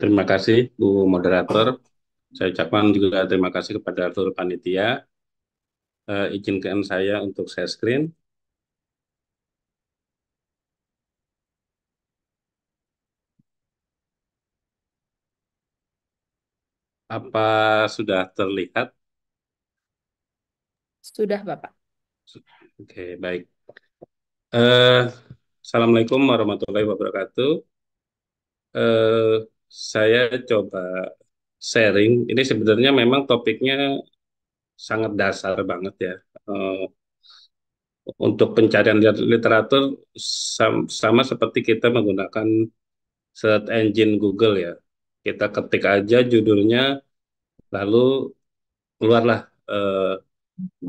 Terima kasih, Bu Moderator. Saya ucapkan juga terima kasih kepada seluruh panitia. Izinkan saya untuk share screen. Apa sudah terlihat? Sudah, Bapak. Oke, baik. Eh, Assalamualaikum warahmatullahi wabarakatuh. Eh, saya coba sharing. Ini sebenarnya memang topiknya sangat dasar banget ya. Eh, untuk pencarian literatur sama seperti kita menggunakan search engine Google ya. Kita ketik aja judulnya, lalu keluarlah eh,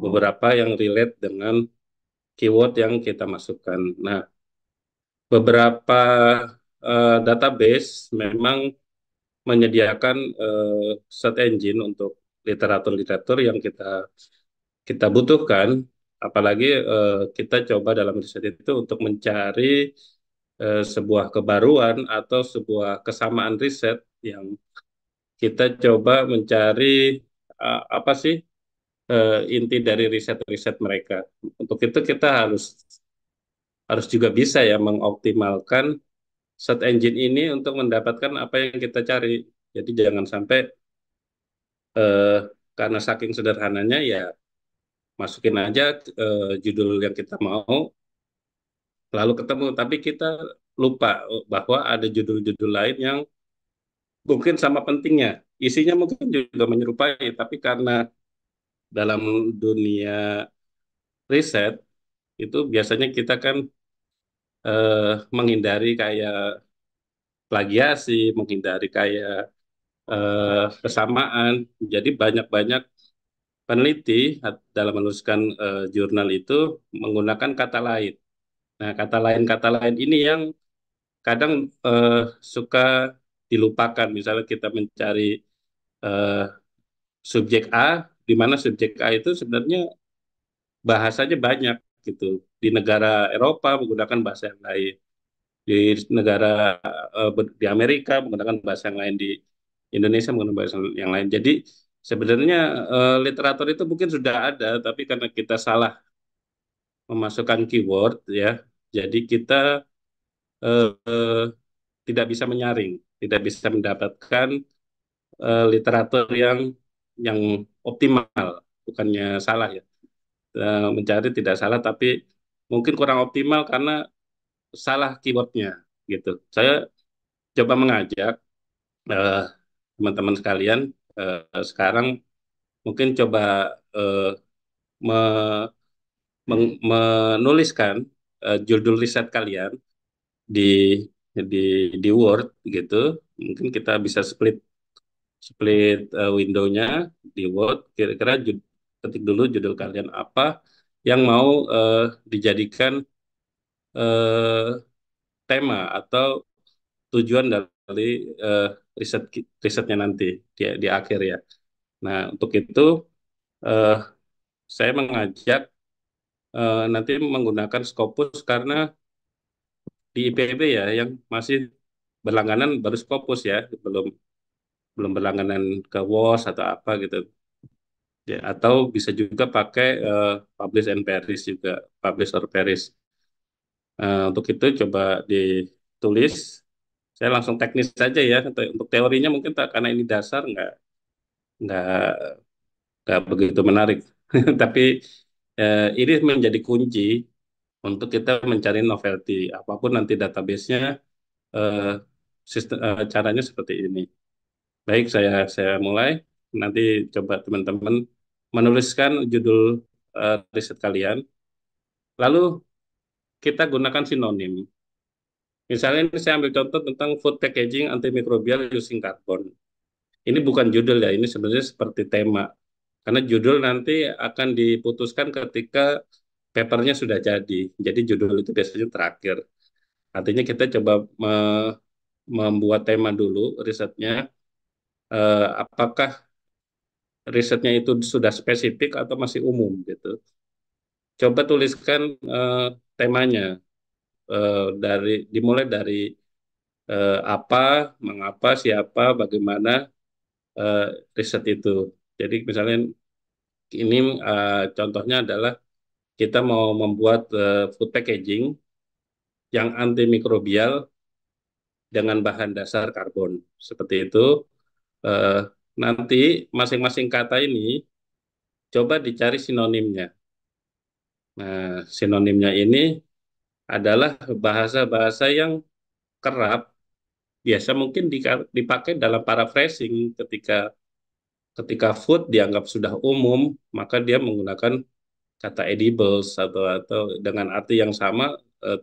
beberapa yang relate dengan keyword yang kita masukkan. Nah, beberapa database memang menyediakan search engine untuk literatur-literatur yang kita kita butuhkan, apalagi kita coba dalam riset itu untuk mencari sebuah kebaruan atau sebuah kesamaan riset yang kita coba mencari apa sih inti dari riset-riset mereka. Untuk itu kita harus harus juga bisa ya mengoptimalkan search engine ini untuk mendapatkan apa yang kita cari. Jadi jangan sampai eh, karena saking sederhananya ya masukin aja judul yang kita mau lalu ketemu, tapi kita lupa bahwa ada judul-judul lain yang mungkin sama pentingnya. Isinya mungkin juga menyerupai, tapi karena dalam dunia riset itu biasanya kita kan menghindari kayak plagiasi, menghindari kayak kesamaan. Jadi banyak-banyak peneliti dalam menuliskan jurnal itu menggunakan kata lain. Nah, kata lain ini yang kadang eh, suka dilupakan. Misalnya kita mencari eh, subjek A, di mana subjek A itu sebenarnya bahasanya banyak gitu. Di negara Eropa menggunakan bahasa yang lain, di negara di Amerika menggunakan bahasa yang lain, di Indonesia menggunakan bahasa yang lain. Jadi sebenarnya literatur itu mungkin sudah ada, tapi karena kita salah memasukkan keyword ya, jadi kita tidak bisa menyaring, tidak bisa mendapatkan literatur yang optimal. Bukannya salah ya, mencari tidak salah, tapi mungkin kurang optimal karena salah keywordnya gitu. Saya coba mengajak eh, teman-teman sekalian sekarang mungkin coba eh, me- menuliskan judul riset kalian di di di Word gitu. Mungkin kita bisa split split window-nya di Word. Kira-kira ketik dulu judul kalian apa yang mau dijadikan eh, tema atau tujuan dari eh, risetnya nanti di akhir ya. Nah, untuk itu eh, saya mengajak nanti menggunakan Scopus karena di IPB ya yang masih berlangganan baru Scopus ya, belum belum berlangganan ke WOS atau apa gitu. Ya, atau bisa juga pakai Publish and Perish juga, Publish or Perish. Untuk itu coba ditulis. Saya langsung teknis saja ya. Untuk teorinya mungkin tak karena ini dasar nggak nggak begitu menarik. Tapi ini menjadi kunci untuk kita mencari novelty. Apapun nanti database-nya, eh, caranya seperti ini. Baik, saya mulai. Nanti coba teman-teman menuliskan judul riset kalian. Lalu kita gunakan sinonim. Misalnya ini saya ambil contoh tentang food packaging antimicrobial using carbon. Ini bukan judul ya, ini sebenarnya seperti tema. Karena judul nanti akan diputuskan ketika papernya sudah jadi. Jadi judul itu biasanya terakhir. Artinya kita coba membuat tema dulu risetnya. Apakah risetnya itu sudah spesifik atau masih umum gitu. Coba tuliskan temanya, dimulai dari apa, mengapa, siapa, bagaimana eh, riset itu. Jadi misalnya ini contohnya adalah kita mau membuat food packaging yang antimikrobial dengan bahan dasar karbon. Seperti itu. Eh, Nanti masing-masing kata ini coba dicari sinonimnya. Nah, sinonimnya ini adalah bahasa-bahasa yang kerap, biasa mungkin dipakai dalam paraphrasing ketika ketika food dianggap sudah umum, maka dia menggunakan kata edibles atau dengan arti yang sama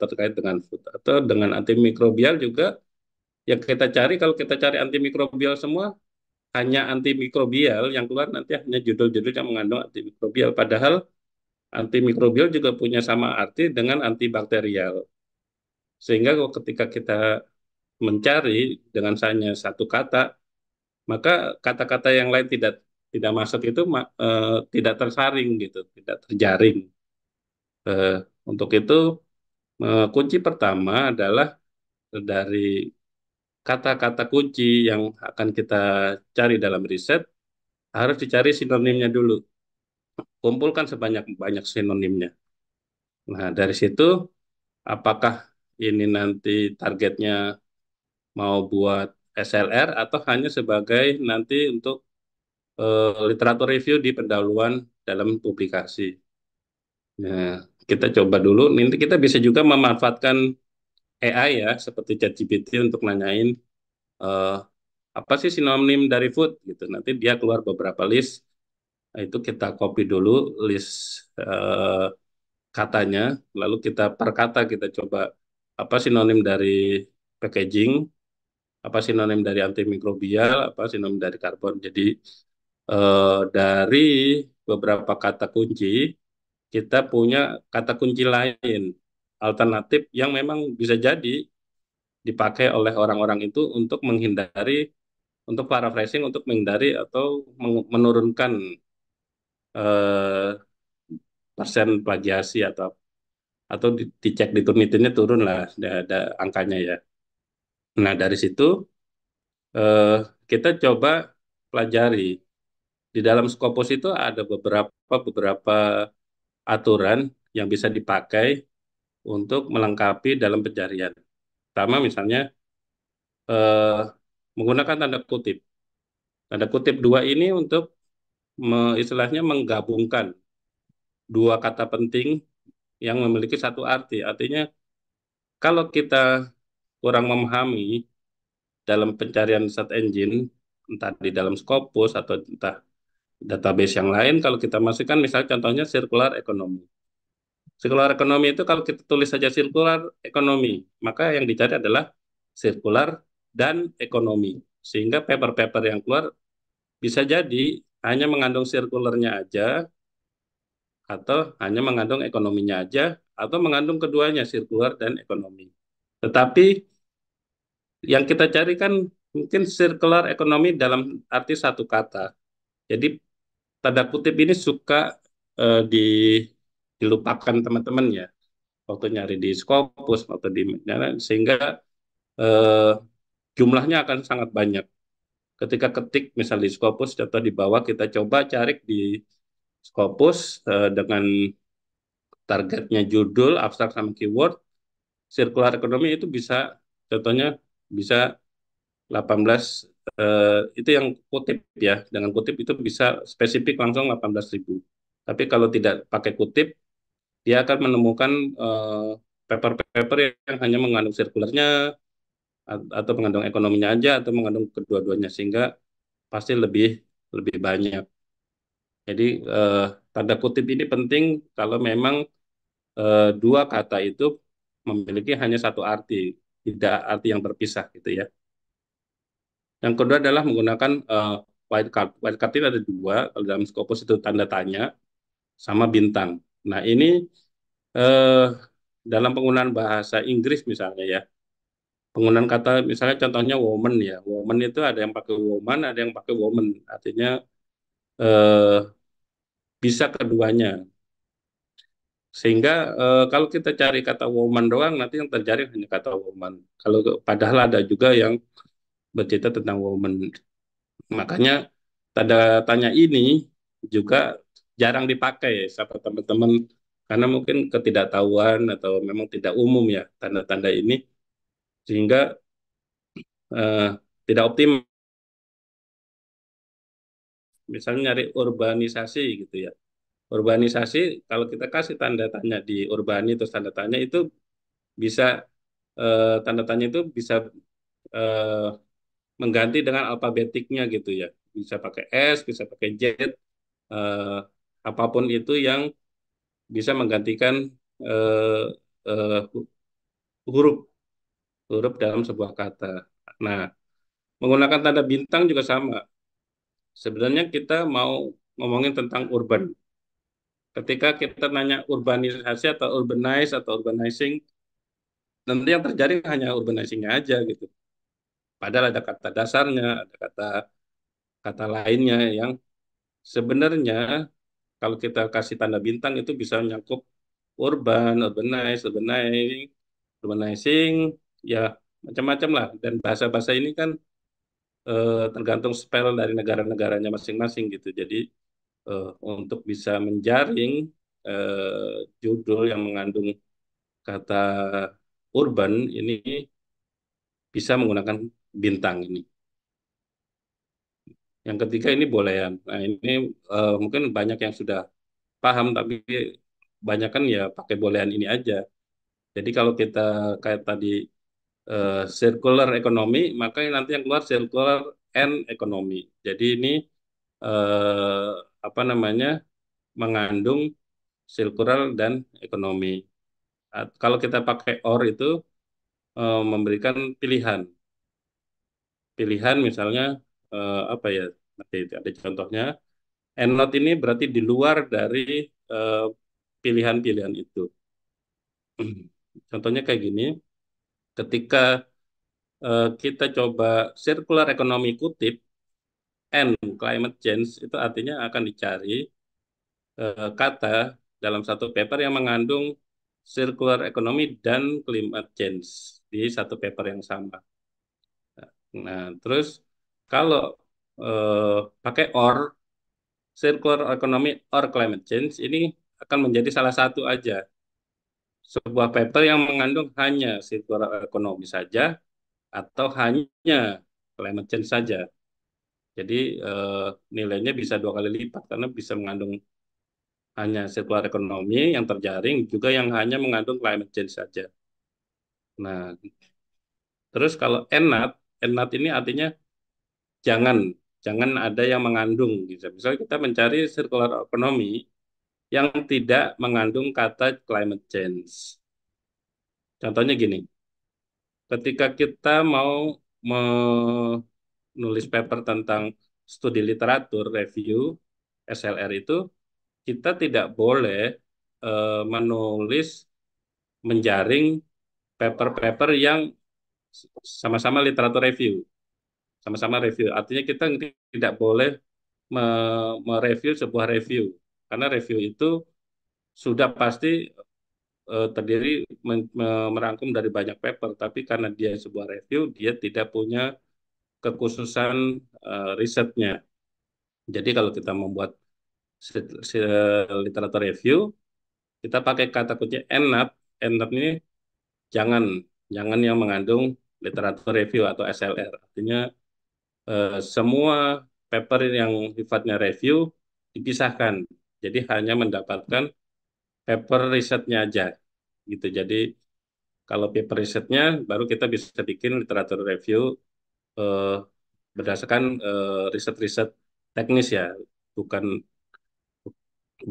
terkait dengan food atau dengan antimikrobial juga yang kita cari kalau kita cari antimikrobial semua hanya antimikrobial yang keluar nanti hanya judul-judul yang mengandung antimikrobial padahal antimikrobial juga punya sama arti dengan antibakterial sehingga kalau ketika kita mencari dengan hanya satu kata maka kata-kata yang lain tidak tidak masuk itu tidak tersaring gitu tidak terjaring. Eh, untuk itu kunci pertama adalah dari kata-kata kunci yang akan kita cari dalam riset harus dicari sinonimnya dulu. Kumpulkan sebanyak-banyak sinonimnya. Nah, dari situ apakah ini nanti targetnya mau buat SLR atau hanya sebagai nanti untuk literatur review di pendahuluan dalam publikasi. Nah, kita coba dulu. Nanti kita bisa juga memanfaatkan AI ya, seperti ChatGPT untuk nanyain eh, apa sih sinonim dari food gitu. Nanti dia keluar beberapa list. Nah, itu kita copy dulu list katanya, lalu kita per kata kita coba apa sinonim dari packaging, apa sinonim dari antimikrobial, apa sinonim dari karbon. Jadi dari beberapa kata kunci kita punya kata kunci lain alternatif yang memang bisa jadi dipakai oleh orang-orang itu untuk menghindari untuk paraphrasing untuk menghindari atau menurunkan eh, persen plagiasi atau dicek di Turnitinnya turun lah ada angkanya ya. Nah dari situ eh, kita coba pelajari di dalam Scopus itu ada beberapa beberapa aturan yang bisa dipakai untuk melengkapi dalam pencarian. Pertama misalnya eh, menggunakan tanda kutip. Tanda kutip dua ini untuk istilahnya menggabungkan dua kata penting yang memiliki satu arti. Artinya kalau kita kurang memahami dalam pencarian search engine, entah di dalam Scopus atau entah database yang lain, kalau kita masukkan misalnya contohnya circular economy. Circular economy itu kalau kita tulis saja circular economy, maka yang dicari adalah circular dan ekonomi. Sehingga paper-paper yang keluar bisa jadi hanya mengandung circularnya aja, atau hanya mengandung ekonominya aja, atau mengandung keduanya, circular dan ekonomi. Tetapi yang kita cari kan mungkin circular ekonomi dalam arti satu kata. Jadi tanda kutip ini suka di dilupakan teman-teman ya waktu nyari di Scopus atau di sehingga eh, jumlahnya akan sangat banyak. Ketika ketik misalnya di Scopus contoh di bawah kita coba cari di Scopus dengan targetnya judul, abstrak sama keyword, circular economy itu bisa contohnya bisa 18 itu yang kutip ya. Dengan kutip itu bisa spesifik langsung 18.000. Tapi kalau tidak pakai kutip, dia akan menemukan paper-paper yang hanya mengandung sirkulernya atau mengandung ekonominya aja atau mengandung kedua-duanya sehingga pasti lebih lebih banyak. Jadi eh, tanda kutip ini penting kalau memang dua kata itu memiliki hanya satu arti, tidak arti yang berpisah gitu ya. Yang kedua adalah menggunakan wildcard. Wildcard ini ada dua, kalau dalam Scopus itu tanda tanya sama bintang. Nah ini eh, dalam penggunaan bahasa Inggris misalnya ya, penggunaan kata misalnya contohnya woman ya, woman itu ada yang pakai woman, ada yang pakai woman, artinya eh, bisa keduanya. Sehingga kalau kita cari kata woman doang, nanti yang terjadi hanya kata woman. Kalau padahal ada juga yang bercerita tentang woman. Makanya tanda tanya ini juga jarang dipakai sama teman-teman karena mungkin ketidaktahuan atau memang tidak umum ya tanda-tanda ini sehingga eh, tidak optimal. Misalnya nyari urbanisasi gitu ya. Urbanisasi kalau kita kasih tanda tanya di urbani terus tanda tanya itu bisa tanda tanya itu bisa eh, mengganti dengan alfabetiknya gitu ya. Bisa pakai S, bisa pakai Z, eh, apapun itu yang bisa menggantikan eh, eh, huruf huruf dalam sebuah kata. Nah, menggunakan tanda bintang juga sama. Sebenarnya kita mau ngomongin tentang urban. Ketika kita nanya urbanisasi atau urbanize atau urbanizing, nanti yang terjadi hanya urbanizingnya aja gitu. Padahal ada kata dasarnya, ada kata kata lainnya yang sebenarnya kalau kita kasih tanda bintang itu bisa mencakup urban, urbanize, urbanizing, urbanizing, ya macam-macam lah. Dan bahasa-bahasa ini kan tergantung spell dari negara-negaranya masing-masing gitu. Jadi untuk bisa menjaring judul yang mengandung kata urban ini bisa menggunakan bintang ini. Yang ketiga ini bolehan. Nah ini mungkin banyak yang sudah paham tapi banyak kan ya pakai bolehan ini aja. Jadi kalau kita kayak tadi circular economy, maka nanti yang keluar circular and economy. Jadi ini eh, apa namanya mengandung circular dan ekonomi. Kalau kita pakai or itu memberikan pilihan. Pilihan misalnya apa ya? Nanti ada contohnya. And not ini berarti di luar dari eh, pilihan-pilihan itu. Contohnya kayak gini, ketika kita coba circular economy kutip and climate change itu artinya akan dicari kata dalam satu paper yang mengandung circular economy dan climate change di satu paper yang sama. Nah, terus kalau pakai or, circular economy or climate change ini akan menjadi salah satu aja. Sebuah paper yang mengandung hanya circular economy saja atau hanya climate change saja. Jadi eh, nilainya bisa dua kali lipat karena bisa mengandung hanya sirkular ekonomi yang terjaring juga yang hanya mengandung climate change saja. Nah, terus kalau ENNAT ini artinya jangan jangan ada yang mengandung gitu. Misalnya kita mencari sirkular ekonomi yang tidak mengandung kata climate change. Contohnya gini, ketika kita mau menulis paper tentang studi literatur review SLR itu kita tidak boleh menulis menjaring paper-paper yang sama-sama literatur review, sama-sama review. Artinya kita tidak boleh mereview sebuah review, karena review itu sudah pasti terdiri merangkum dari banyak paper, tapi karena dia sebuah review, dia tidak punya kekhususan risetnya. Jadi kalau kita membuat literatur review, kita pakai kata kunci ENNAP. ENNAP ini jangan jangan yang mengandung literatur review atau SLR. Artinya semua paper yang sifatnya review dipisahkan. Jadi hanya mendapatkan paper risetnya aja gitu. Jadi kalau paper risetnya baru kita bisa bikin literatur review eh, berdasarkan riset-riset teknis ya, bukan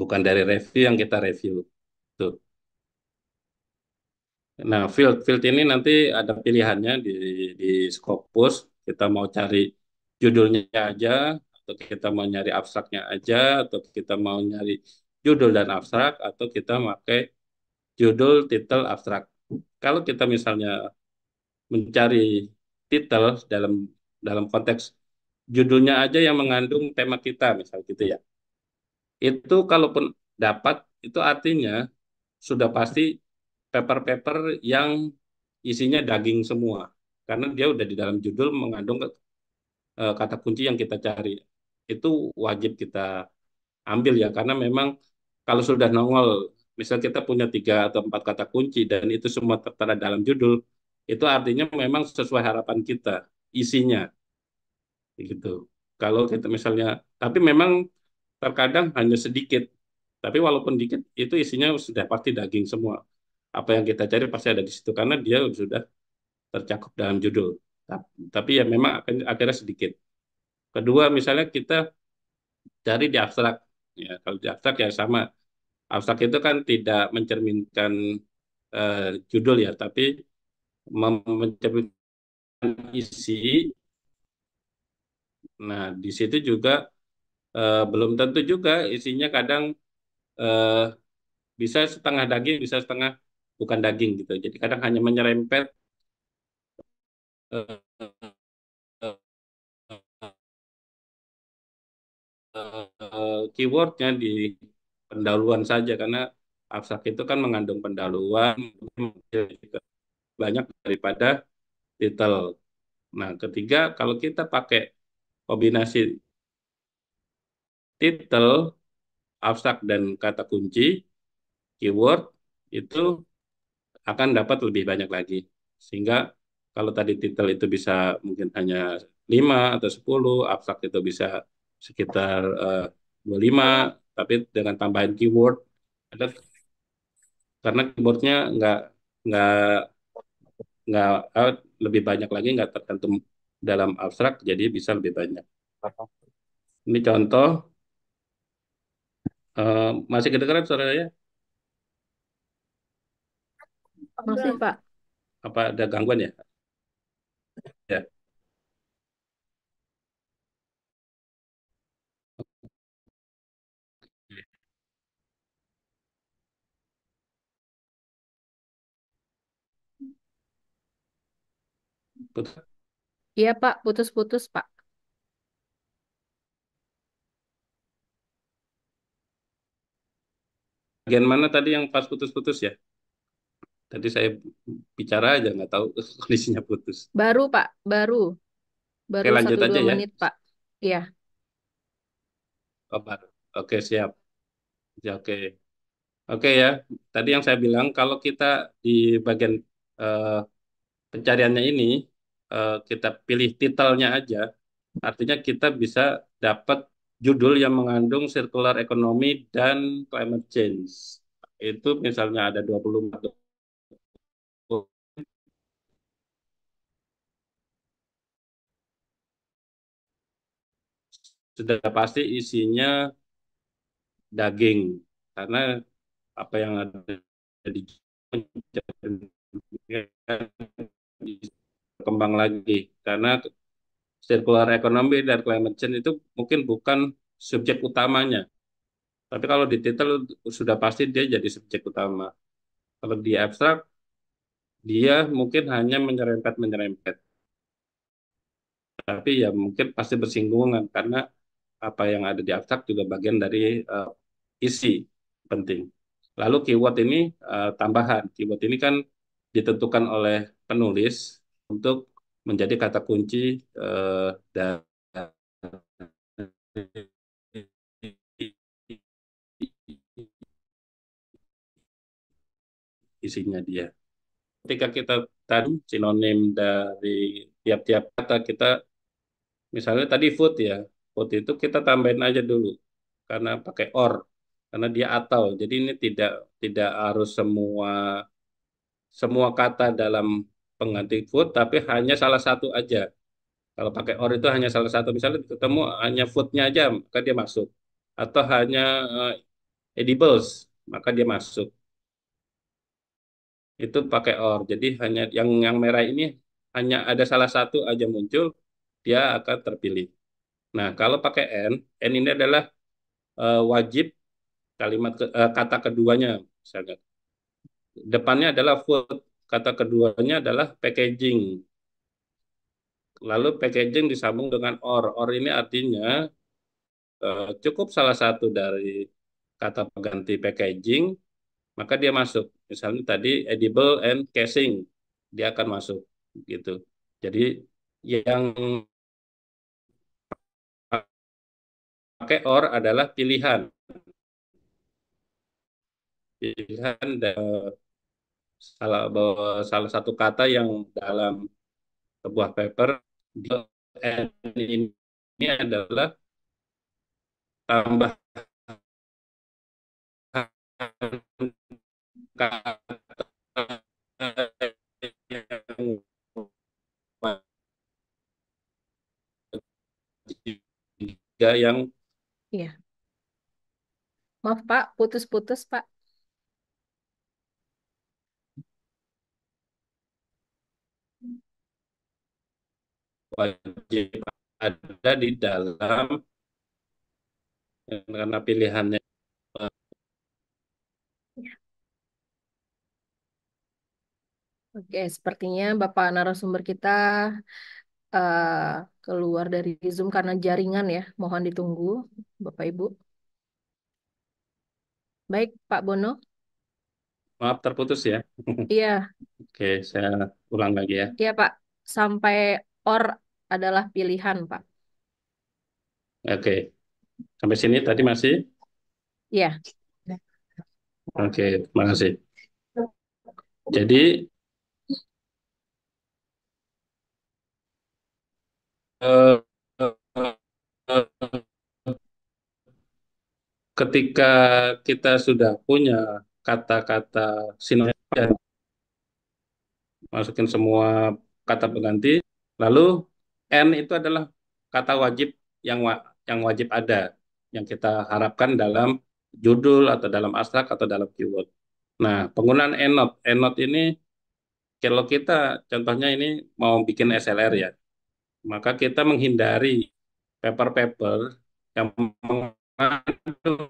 bukan dari review yang kita review. Tuh. Nah, field ini nanti ada pilihannya di Scopus. Kita mau cari judulnya aja, atau kita mau nyari abstraknya aja, atau kita mau nyari judul dan abstrak, atau kita pakai judul, titel, abstrak. Kalau kita misalnya mencari titel dalam dalam konteks judulnya aja yang mengandung tema kita, misal gitu ya. Itu kalaupun dapat, itu artinya sudah pasti paper-paper yang isinya daging semua. Karena dia udah di dalam judul mengandung kata kunci yang kita cari. Itu wajib kita ambil ya, karena memang kalau sudah nongol, misal kita punya 3 atau 4 kata kunci dan itu semua tertera dalam judul, itu artinya memang sesuai harapan kita isinya, gitu. Kalau kita misalnya, tapi memang terkadang hanya sedikit, tapi walaupun dikit itu isinya sudah pasti daging semua. Apa yang kita cari pasti ada di situ karena dia sudah tercakup dalam judul. Tapi ya memang akhirnya sedikit. Kedua, misalnya kita cari di abstrak. Ya, kalau di abstrak ya sama. Abstrak itu kan tidak mencerminkan eh, judul ya, tapi mencerminkan isi. Nah, di situ juga belum tentu juga isinya kadang eh, bisa setengah daging, bisa setengah bukan daging gitu. Jadi kadang hanya menyerempet eh, eh, keywordnya di pendahuluan saja karena abstrak itu kan mengandung pendahuluan banyak daripada titel. Nah, ketiga, kalau kita pakai kombinasi titel, abstrak, dan kata kunci, keyword, itu akan dapat lebih banyak lagi. Sehingga kalau tadi titel itu bisa mungkin hanya 5 atau 10, abstrak itu bisa sekitar 25, tapi dengan tambahan keyword, ada karena keywordnya nggak nggak lebih banyak lagi, nggak tercantum dalam abstrak, jadi bisa lebih banyak. Ini contoh, masih kedengaran suaranya? Masih, Pak. Apa ada gangguan ya? Ya, putus. Iya, Pak. Putus-putus, Pak. Bagian mana tadi yang pas putus-putus ya? Tadi saya bicara aja nggak tahu kondisinya putus. Baru, Pak. Baru. Oke, Baru lanjut satu aja dua ya. menit, Pak. Iya. Oh, baru. Oke, siap. Ya, oke. Oke ya. Tadi yang saya bilang kalau kita di bagian eh, pencariannya ini kita pilih titelnya aja, artinya kita bisa dapat judul yang mengandung circular economy dan climate change. Itu misalnya ada 24 sudah pasti isinya daging karena apa yang ada di berkembang lagi karena circular economy dan climate change itu mungkin bukan subjek utamanya, tapi kalau di titel sudah pasti dia jadi subjek utama. Kalau di abstrak dia mungkin hanya menyerempet, tapi ya mungkin pasti bersinggungan karena apa yang ada di abstrak juga bagian dari eh, isi penting. Lalu keyword ini tambahan. Keyword ini kan ditentukan oleh penulis untuk menjadi kata kunci dari isinya dia. Ketika kita tadi sinonim dari tiap-tiap kata kita, misalnya tadi food ya, food itu kita tambahin aja dulu karena pakai or, karena dia atau. Jadi ini tidak tidak harus semua semua kata dalam pengganti food, tapi hanya salah satu aja. Kalau pakai or itu hanya salah satu, misalnya ketemu hanya foodnya aja, maka dia masuk. Atau hanya edibles, maka dia masuk. Itu pakai or. Jadi hanya yang merah ini hanya ada salah satu aja muncul, dia akan terpilih. Nah, kalau pakai N ini adalah wajib kata keduanya, misalnya. Depannya adalah food, kata keduanya adalah packaging. Lalu packaging disambung dengan or. Or ini artinya cukup salah satu dari kata pengganti packaging, maka dia masuk. Misalnya tadi edible and casing, dia akan masuk gitu. Jadi yang pakai or adalah pilihan, pilihan dari salah satu kata yang dalam sebuah paper ini adalah tambahan kata yang wajib, yang Iya. Maaf Pak, putus-putus Pak. wajib ada di dalam, karena pilihannya Oke, sepertinya Bapak narasumber kita eh, keluar dari Zoom karena jaringan ya. Mohon ditunggu, Bapak Ibu. Baik, Pak Bono. maaf terputus ya. Iya, Oke, saya ulang lagi ya. iya Pak. Sampai or adalah pilihan, Pak. Oke, sampai sini tadi masih. Iya, Oke, terima kasih. Jadi eh, ketika kita sudah punya kata-kata sinonim dan masukin semua kata pengganti, lalu N itu adalah kata wajib yang wajib ada, yang kita harapkan dalam judul atau dalam abstrak atau dalam keyword. Nah, penggunaan EndNote. EndNote ini kalau kita contohnya ini mau bikin SLR ya, maka kita menghindari paper-paper yang mengandung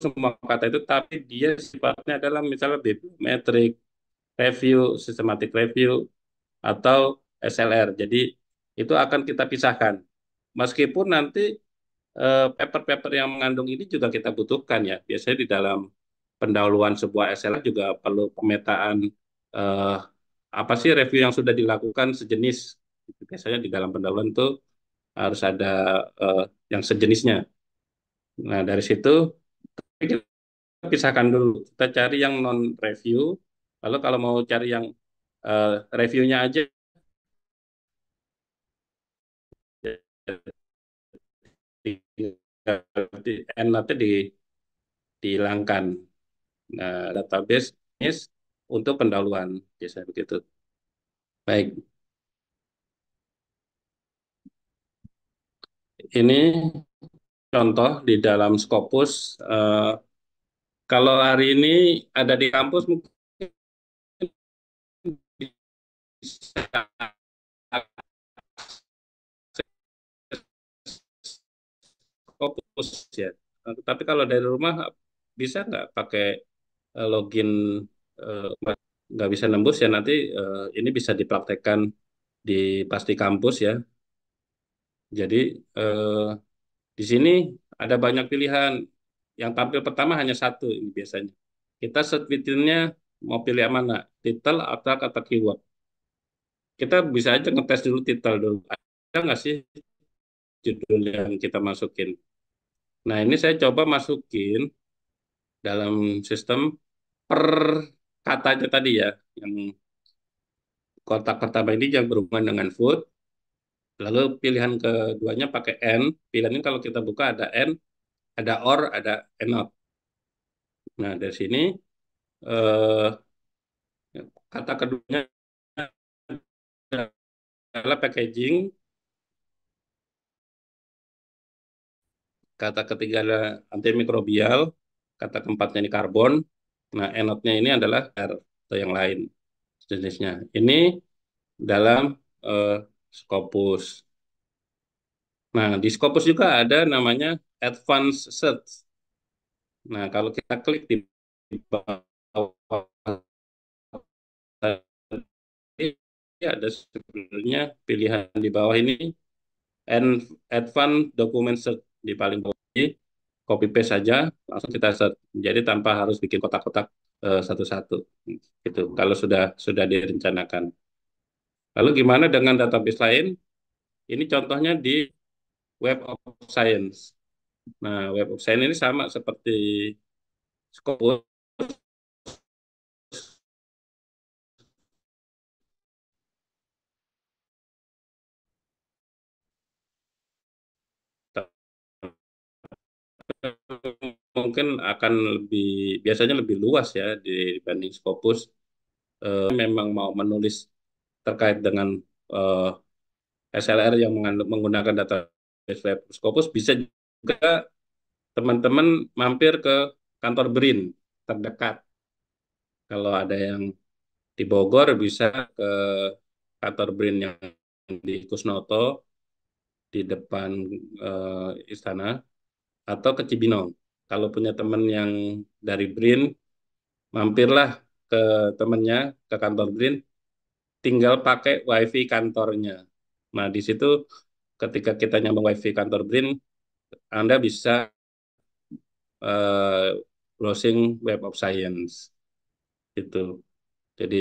semua kata itu, tapi dia sifatnya adalah misalnya bibliometrik, review, systematic review, atau SLR. Jadi itu akan kita pisahkan. Meskipun nanti paper-paper yang mengandung ini juga kita butuhkan ya. Biasanya di dalam pendahuluan sebuah SLR juga perlu pemetaan eh, apa sih review yang sudah dilakukan sejenis. Biasanya di dalam pendahuluan itu harus ada eh, yang sejenisnya. Nah, dari situ kita pisahkan dulu. Kita cari yang non review. Lalu kalau mau cari yang reviewnya aja, nanti dihilangkan. Nah, database ini untuk pendahuluan biasanya begitu. Baik, ini contoh di dalam Scopus. Kalau hari ini ada di kampus mungkin bisa Scopus ya. Tapi kalau dari rumah bisa nggak pakai login, eh, nggak bisa nembus ya, nanti ini bisa dipraktekkan di Pasti Kampus ya. Jadi eh, di sini ada banyak pilihan. Yang tampil pertama hanya satu ini biasanya. Kita set fiturnya mau pilih yang mana, title atau kata keyword. Kita bisa aja ngetes dulu title dulu. Ada nggak sih judul yang kita masukin? Nah ini saya coba masukin dalam sistem per katanya tadi ya. Yang kotak pertama ini yang berhubungan dengan food. Lalu pilihan keduanya pakai N. Pilihan ini kalau kita buka ada N, ada or, ada not. Nah, dari sini eh, kata keduanya adalah packaging, kata ketiga adalah antimikrobial, kata keempatnya ini karbon. Nah, enotnya ini adalah R atau yang lain jenisnya. Ini dalam eh, Scopus. Nah, di Scopus juga ada namanya Advanced Search. Nah, kalau kita klik di bawah tadi ada sebenarnya pilihan di bawah ini and Advanced Document Search di paling bawah ini, copy paste saja langsung kita search. Jadi tanpa harus bikin kotak-kotak satu-satu gitu. Kalau sudah direncanakan. Lalu gimana dengan database lain? Ini contohnya di Web of Science. Nah, Web of Science ini sama seperti Scopus, mungkin akan lebih biasanya lebih luas ya dibanding Scopus. Memang mau menulis terkait dengan eh, SLR yang menggunakan database Web Scopus, bisa juga teman-teman mampir ke kantor BRIN terdekat. Kalau ada yang di Bogor bisa ke kantor BRIN yang di Kusnoto di depan istana atau ke Cibinong. Kalau punya teman yang dari BRIN, mampirlah ke temennya ke kantor BRIN, tinggal pakai WiFi kantornya. Nah, di situ ketika kita nyambung WiFi kantor BRIN, Anda bisa eh, browsing Web of Science itu. Jadi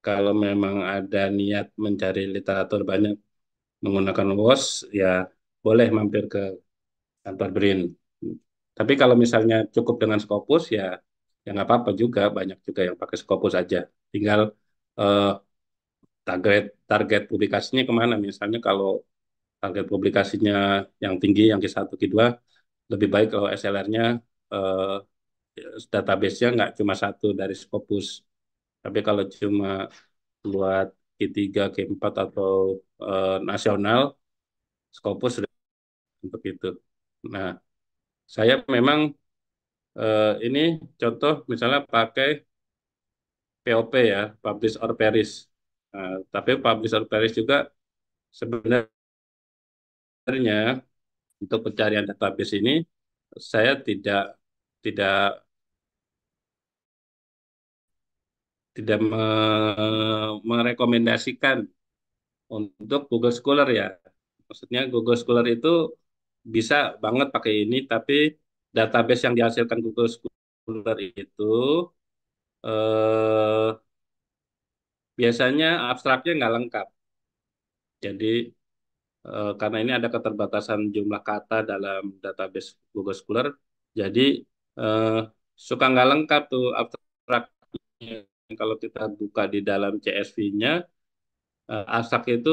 kalau memang ada niat mencari literatur banyak menggunakan WOS, ya boleh mampir ke kantor BRIN. Tapi kalau misalnya cukup dengan Scopus, ya nggak apa-apa juga, banyak juga yang pakai Scopus aja. Tinggal eh, target target publikasinya kemana. Misalnya kalau target publikasinya yang tinggi, yang Q1, Q2, lebih baik kalau SLR-nya eh, database-nya nggak cuma satu dari Scopus. Tapi kalau cuma buat Q3, Q4 atau nasional, Scopus sudah untuk itu. Nah, saya memang ini contoh misalnya pakai POP ya, Publish or Perish. Tapi Publish or Perish juga sebenarnya untuk pencarian database ini saya tidak tidak tidak merekomendasikan untuk Google Scholar ya. Maksudnya Google Scholar itu bisa banget pakai ini, tapi database yang dihasilkan Google Scholar itu eh, biasanya abstraknya nggak lengkap. Jadi karena ini ada keterbatasan jumlah kata dalam database Google Scholar, jadi eh, suka nggak lengkap tuh abstraknya. Kalau kita buka di dalam CSV-nya, abstrak itu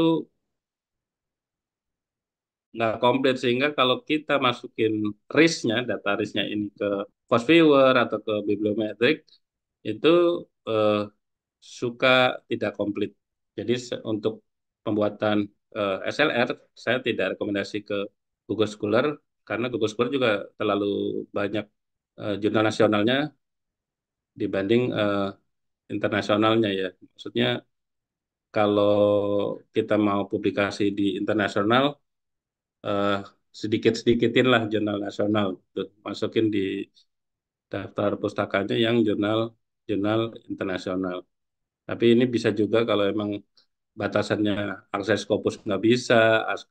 nggak komplit, sehingga kalau kita masukin RIS-nya, data RIS-nya ini ke Cost Viewer atau ke Bibliometric, itu eh, suka tidak komplit. Jadi untuk pembuatan SLR, saya tidak rekomendasi ke Google Scholar, karena Google Scholar juga terlalu banyak jurnal nasionalnya dibanding internasionalnya ya. Maksudnya kalau kita mau publikasi di internasional, eh, sedikit-sedikitin lah jurnal nasional, tuh, masukin di daftar pustakanya yang jurnal internasional. Tapi ini bisa juga kalau emang batasannya akses Scopus nggak bisa,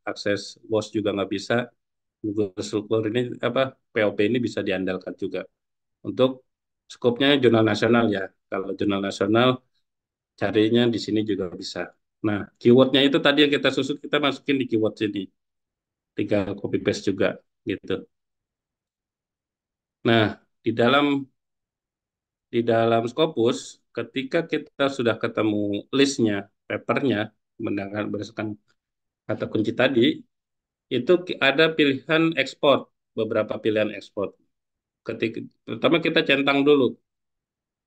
akses WOS juga nggak bisa, Google Scholar ini apa POP ini bisa diandalkan juga. Untuk skopnya jurnal nasional ya. Kalau jurnal nasional carinya di sini juga bisa. Nah, keywordnya itu tadi yang kita susut kita masukin di keyword sini. Tinggal copy paste juga gitu. Nah, di dalam di dalam Scopus, ketika kita sudah ketemu listnya, papernya, berdasarkan kata kunci tadi, itu ada pilihan ekspor, beberapa pilihan ekspor. Ketika, pertama kita centang dulu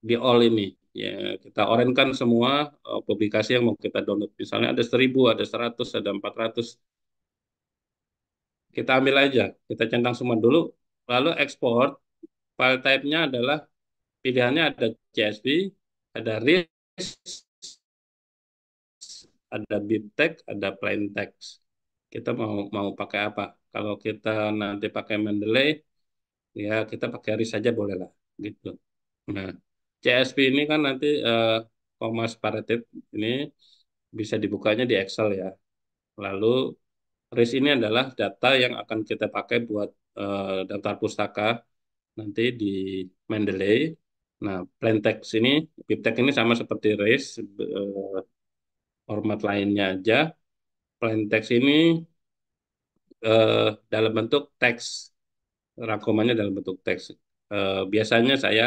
di all ini. Ya, kita orenkan semua publikasi yang mau kita download. Misalnya ada 1.000, ada 100, ada 400. Kita ambil aja, kita centang semua dulu, lalu ekspor. File type-nya adalah pilihannya ada CSV, ada RIS, ada BibTeX, ada plain text. Kita mau mau pakai apa? Kalau kita nanti pakai Mendeley, ya kita pakai RIS saja boleh lah, gitu. Nah, CSV ini kan nanti koma separated ini bisa dibukanya di Excel ya. Lalu RIS ini adalah data yang akan kita pakai buat daftar pustaka nanti di Mendeley. Nah, plain text ini, BibTeX ini sama seperti RAIS, format lainnya aja. Plain text ini eh, dalam bentuk teks, rangkumannya dalam bentuk teks. Biasanya saya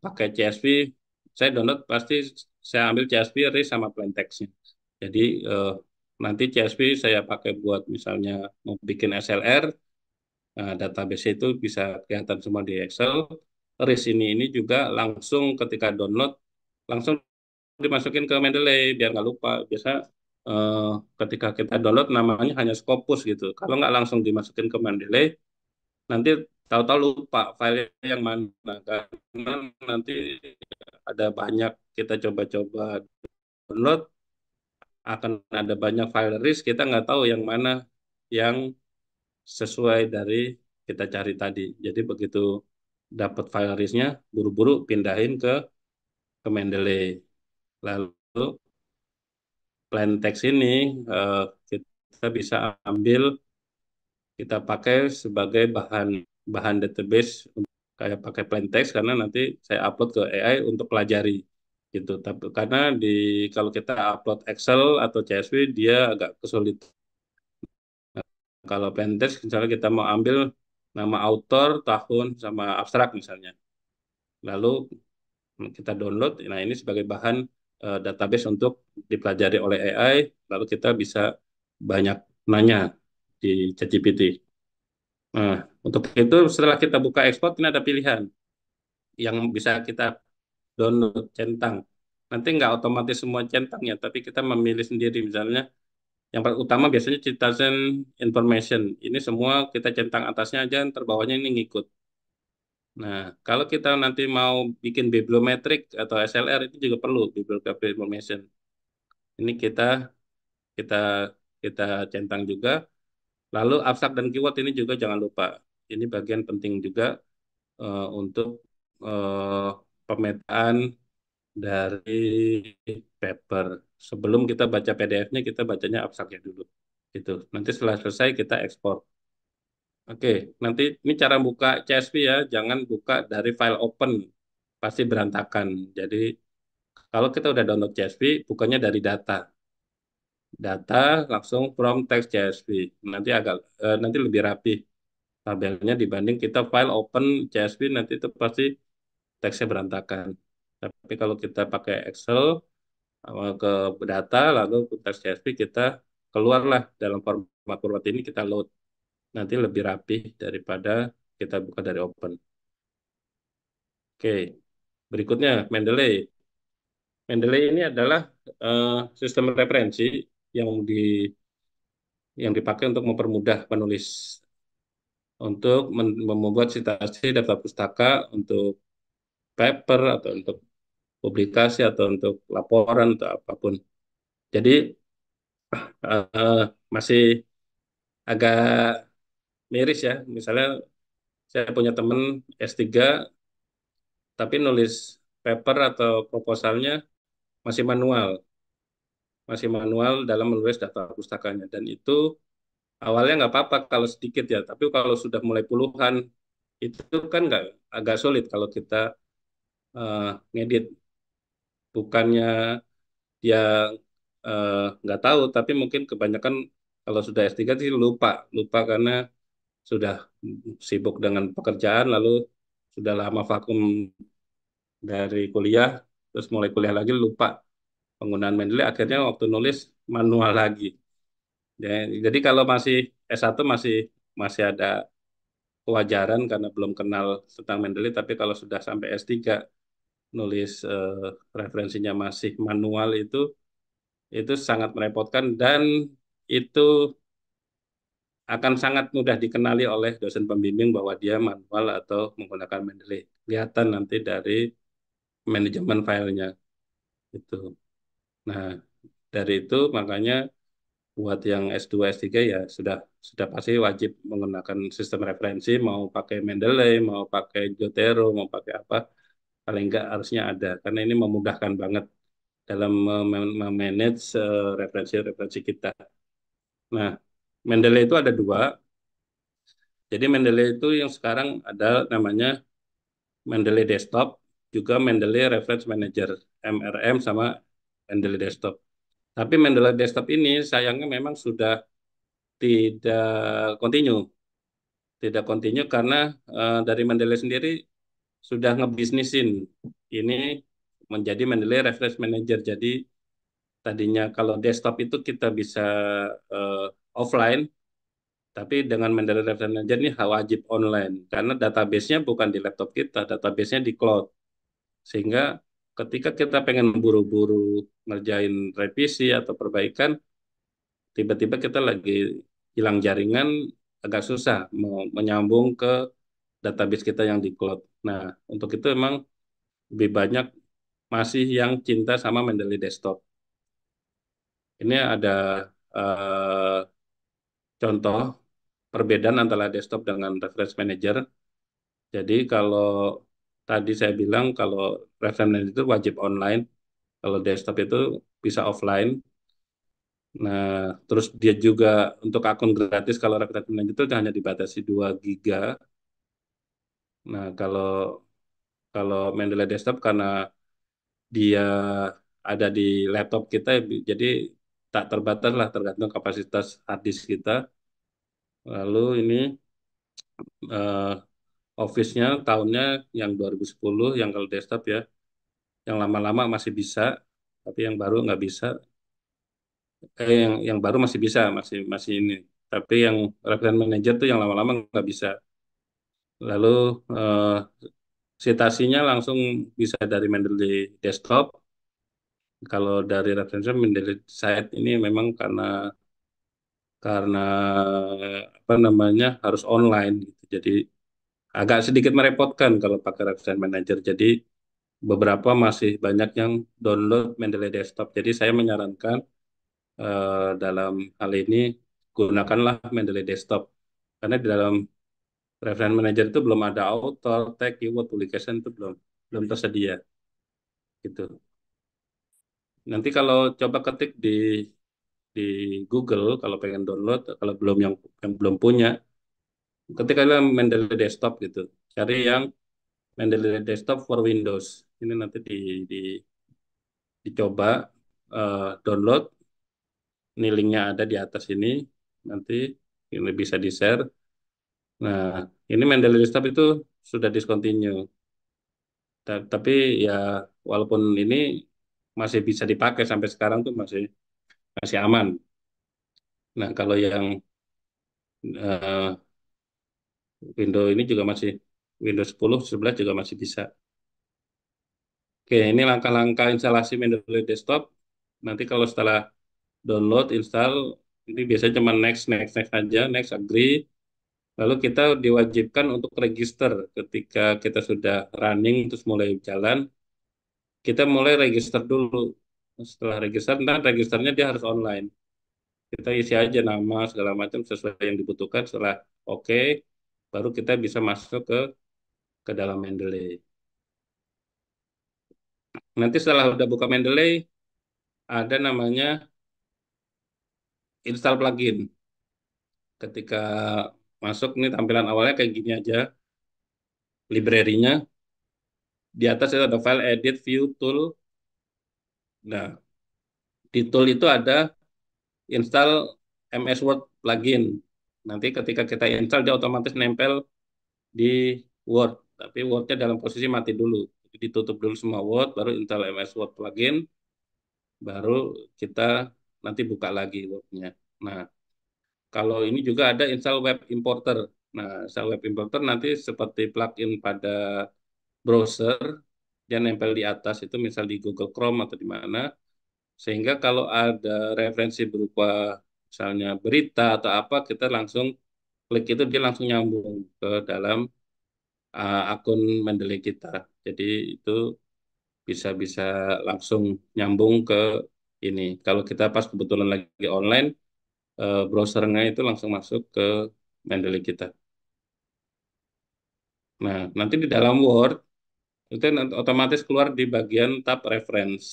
pakai CSV, saya download pasti saya ambil CSV, RAIS sama plain text-nya. Jadi nanti CSV saya pakai buat misalnya mau bikin SLR, database itu bisa kelihatan semua di Excel. RAIS ini juga langsung ketika download langsung dimasukin ke Mendeley biar nggak lupa. Biasa eh, ketika kita download namanya hanya Scopus gitu. Kalau nggak langsung dimasukin ke Mendeley, nanti tahu-tahu lupa file yang mana. Karena nanti ada banyak kita coba-coba download, akan ada banyak file RAIS, kita nggak tahu yang mana yang sesuai dari kita cari tadi. Jadi begitu dapat file RAIS-nya, buru-buru pindahin ke Mendeley. Lalu plain text ini eh, kita bisa ambil, kita pakai sebagai bahan bahan database kayak pakai plain text karena nanti saya upload ke AI untuk pelajari gitu. Tapi karena kalau kita upload Excel atau CSV dia agak kesulitan. Kalau plain text misalnya kita mau ambil nama author, tahun sama abstrak misalnya. Lalu kita download, nah ini sebagai bahan database untuk dipelajari oleh AI, lalu kita bisa banyak nanya di ChatGPT. Nah, untuk itu setelah kita buka export, ini ada pilihan yang bisa kita download centang. Nanti nggak otomatis semua centang ya, tapi kita memilih sendiri. Misalnya, yang paling utama biasanya citizen information. Ini semua kita centang atasnya aja, ntar bawahnya ini ngikut. Nah, kalau kita nanti mau bikin bibliometrik atau SLR itu juga perlu bibliography information. Ini kita kita centang juga. Lalu abstrak dan keyword ini juga jangan lupa. Ini bagian penting juga untuk eh, pemetaan dari paper. Sebelum kita baca PDF-nya, kita bacanya abstraknya dulu. Gitu. Nanti setelah selesai kita ekspor. Oke, nanti ini cara buka CSV ya, jangan buka dari file open, pasti berantakan. Jadi kalau kita udah download CSV, bukannya dari data. Data langsung from text CSV. Nanti lebih rapi tabelnya dibanding kita file open CSV, nanti itu pasti teksnya berantakan. Tapi kalau kita pakai Excel ke data lalu ke teks CSV, kita keluarlah dalam format ini kita load. Nanti lebih rapi daripada kita buka dari open. Oke, berikutnya Mendeley. Mendeley ini adalah eh, sistem referensi yang yang dipakai untuk mempermudah penulis untuk membuat citasi daftar pustaka untuk paper atau untuk publikasi atau untuk laporan atau apapun. Jadi masih agak miris ya. Misalnya saya punya teman S3 tapi nulis paper atau proposalnya masih manual, masih manual dalam menulis daftar pustakanya. Dan itu awalnya nggak apa-apa kalau sedikit ya, tapi kalau sudah mulai puluhan itu kan nggak, agak sulit kalau kita eh, ngedit. Bukannya dia nggak tahu, tapi mungkin kebanyakan kalau sudah S3 sih lupa, lupa karena sudah sibuk dengan pekerjaan, lalu sudah lama vakum dari kuliah, terus mulai kuliah lagi lupa penggunaan Mendeley, akhirnya waktu nulis manual lagi. Ya, jadi kalau masih S1 masih masih ada kewajaran karena belum kenal tentang Mendeley, tapi kalau sudah sampai S3 nulis referensinya masih manual itu sangat merepotkan dan itu akan sangat mudah dikenali oleh dosen pembimbing bahwa dia manual atau menggunakan Mendeley. Kelihatan nanti dari manajemen filenya itu. Nah, dari itu makanya buat yang S2, S3 ya sudah pasti wajib menggunakan sistem referensi, mau pakai Mendeley, mau pakai Zotero, mau pakai apa, paling enggak harusnya ada karena ini memudahkan banget dalam memanage referensi-referensi kita. Nah, Mendeley itu ada dua. Jadi Mendeley itu yang sekarang ada namanya Mendeley Desktop. juga Mendeley Reference Manager MRM sama Mendeley Desktop. Tapi Mendeley Desktop ini sayangnya memang sudah tidak continue, tidak continue karena dari Mendeley sendiri sudah ngebisnisin ini menjadi Mendeley Reference Manager. Jadi tadinya kalau desktop itu kita bisa eh, offline, tapi dengan Mendeley Reference Manager ini wajib online karena database-nya bukan di laptop kita, database-nya di cloud. Sehingga ketika kita pengen buru-buru ngerjain revisi atau perbaikan, tiba-tiba kita lagi hilang jaringan, agak susah menyambung ke database kita yang di cloud. Nah, untuk itu memang lebih banyak masih yang cinta sama Mendeley Desktop. Ini ada eh, contoh perbedaan antara desktop dengan reference manager. Jadi kalau tadi saya bilang kalau reference manager itu wajib online, kalau desktop itu bisa offline. Nah, terus dia juga untuk akun gratis kalau reference manager itu hanya dibatasi 2 giga. Nah, kalau kalau Mendeley Desktop karena dia ada di laptop kita, jadi tak terbatas lah tergantung kapasitas hard disk kita. Lalu ini eh, Office-nya tahunnya yang 2010, yang kalau desktop ya, yang lama-lama masih bisa, tapi yang baru nggak bisa. Yang baru masih bisa, masih masih ini. Tapi yang reference manager tuh yang lama-lama nggak bisa. Lalu eh, citasinya langsung bisa dari Mendeley Desktop. Kalau dari reference Mendeley Site ini memang karena apa namanya harus online gitu. Jadi agak sedikit merepotkan kalau pakai reference manager. Jadi beberapa masih banyak yang download Mendeley Desktop. Jadi saya menyarankan dalam hal ini gunakanlah Mendeley Desktop. Karena di dalam Reference Manager itu belum ada author, tag, keyword, publication itu belum belum tersedia gitu. Nanti kalau coba ketik di Google kalau pengen download, kalau belum yang belum punya, ketik aja Mendeley Desktop gitu. Cari yang Mendeley Desktop for Windows. Ini nanti dicoba download. Ini linknya ada di atas ini. Nanti ini bisa di-share. Nah, ini Mendeley Desktop itu sudah discontinue. Tapi ya walaupun ini masih bisa dipakai sampai sekarang tuh masih masih aman. Nah, kalau yang eh, Windows ini juga masih Windows 10, 11 juga masih bisa. Oke, ini langkah-langkah instalasi Mendeley Desktop. Nanti kalau setelah download, install, ini biasanya cuma next, next, next aja, next, agree. Lalu kita diwajibkan untuk register ketika kita sudah running terus mulai jalan, kita mulai register dulu. Setelah register, nah registernya dia harus online. Kita isi aja nama segala macam sesuai yang dibutuhkan. Setelah oke, baru kita bisa masuk ke dalam Mendeley. Nanti setelah udah buka Mendeley, ada namanya install plugin. Ketika masuk nih tampilan awalnya kayak gini aja, library-nya. Di atas itu ada file edit, view, tool. Nah, di tool itu ada install MS Word plugin. Nanti ketika kita install dia otomatis nempel di Word. Tapi Word-nya dalam posisi mati dulu. Jadi ditutup dulu semua Word, baru install MS Word plugin, baru kita nanti buka lagi Word-nya. Nah, kalau ini juga ada install Web Importer. Nah, install Web Importer nanti seperti plugin pada browser, dia nempel di atas itu misal di Google Chrome atau di mana, sehingga kalau ada referensi berupa misalnya berita atau apa, kita langsung klik itu dia langsung nyambung ke dalam akun Mendeley kita. Jadi itu bisa-bisa langsung nyambung ke ini. Kalau kita pas kebetulan lagi online, browsernya itu langsung masuk ke Mendeley kita. Nah, nanti di dalam Word itu nanti otomatis keluar di bagian tab reference.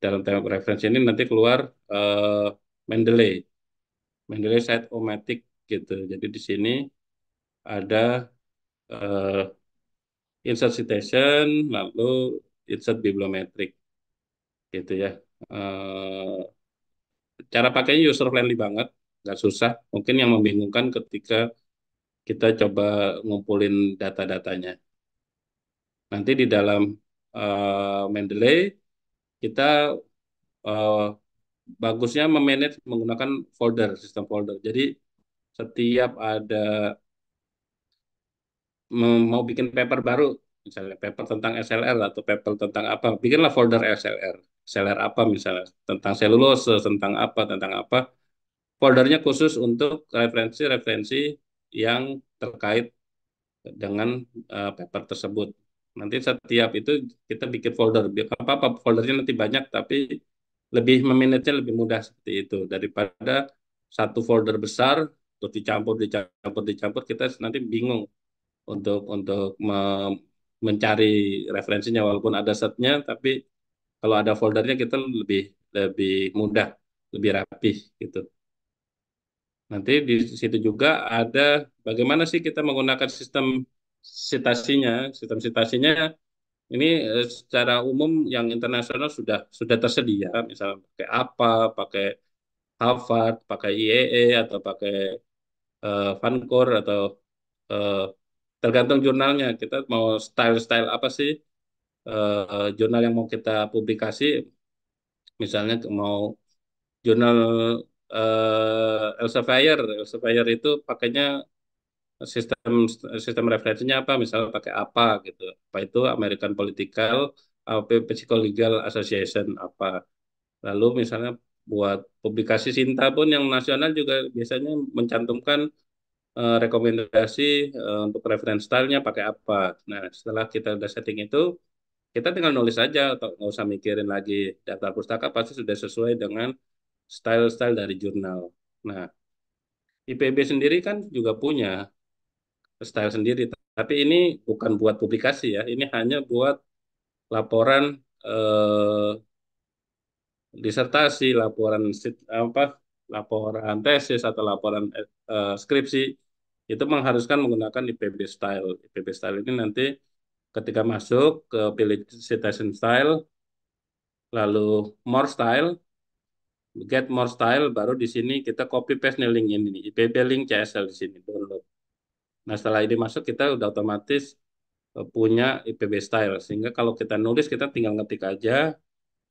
Dalam tab reference ini nanti keluar eh, Mendeley, Mendeley Site-O-Matic gitu. Jadi di sini ada eh, insert citation, lalu insert bibliometrik gitu ya. Eh, Cara pakainya user friendly banget, nggak susah. Mungkin yang membingungkan ketika kita coba ngumpulin data-datanya. Nanti di dalam Mendeley kita eh, bagusnya memanage menggunakan folder, sistem folder. Jadi setiap ada mau bikin paper baru, misalnya paper tentang SLR atau paper tentang apa, bikinlah folder SLR. SLR apa misalnya, tentang selulose, tentang apa. Foldernya khusus untuk referensi-referensi yang terkait dengan paper tersebut. Nanti setiap itu kita bikin folder, apa foldernya nanti banyak, tapi lebih memanage lebih mudah seperti itu daripada satu folder besar terus dicampur kita nanti bingung untuk mencari referensinya walaupun ada setnya, tapi kalau ada foldernya kita lebih lebih mudah, lebih rapih gitu. Nanti di situ juga ada bagaimana sih kita menggunakan citasinya. Sistem citasinya ini secara umum yang internasional sudah tersedia, misalnya pakai apa, pakai Harvard, pakai IEE atau pakai Vancouver atau eh, tergantung jurnalnya. Kita mau style-style apa sih jurnal yang mau kita publikasi, misalnya mau jurnal Elsevier itu pakainya sistem sistem referensinya apa, misalnya pakai apa gitu, apa itu American Political apa Psycholegal Association apa. Lalu misalnya buat publikasi Sinta pun yang nasional juga biasanya mencantumkan rekomendasi untuk reference stylenya pakai apa. Nah setelah kita udah setting itu kita tinggal nulis aja atau nggak usah mikirin lagi, data pustaka pasti sudah sesuai dengan style-style dari jurnal. Nah IPB sendiri kan juga punya style sendiri. Tapi ini bukan buat publikasi ya, ini hanya buat laporan eh, disertasi, apa, laporan tesis atau laporan skripsi itu mengharuskan menggunakan IPB style. IPB style ini nanti ketika masuk ke pilih citation style, lalu more style, get more style, baru di sini kita copy paste nih link ini, IPB link CSL di sini download. Nah setelah ini masuk kita udah otomatis punya IPB style sehingga kalau kita nulis kita tinggal ngetik aja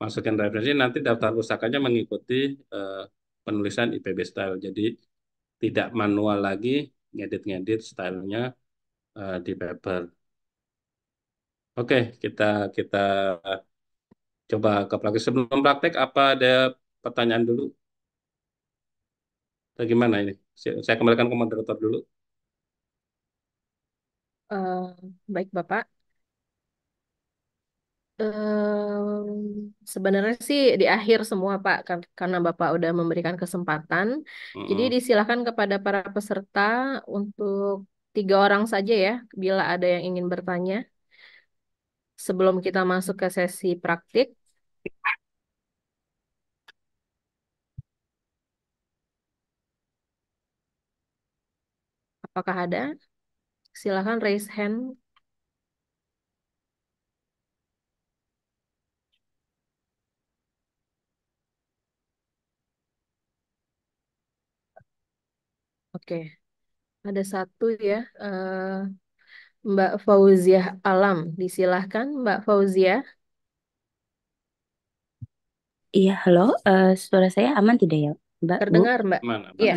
masukin referensi nanti daftar pusakanya mengikuti eh, penulisan IPB style jadi tidak manual lagi ngedit-ngedit stylenya di paper. Oke, kita kita coba ke praktek. Sebelum praktek apa ada pertanyaan dulu atau gimana ini? Saya kembalikan ke moderator dulu. Eh, Baik Bapak. Sebenarnya sih di akhir semua Pak, karena Bapak udah memberikan kesempatan. Jadi Mm-mm. disilakan kepada para peserta untuk 3 orang saja ya, bila ada yang ingin bertanya. Sebelum kita masuk ke sesi praktik, apakah ada? Silakan raise hand. Oke, ada satu ya, Mbak Fauziah Alam. Disilahkan Mbak Fauziah. Iya, halo. Suara saya aman tidak ya, Mbak, Bu? Terdengar Mbak? Aman, aman. Iya,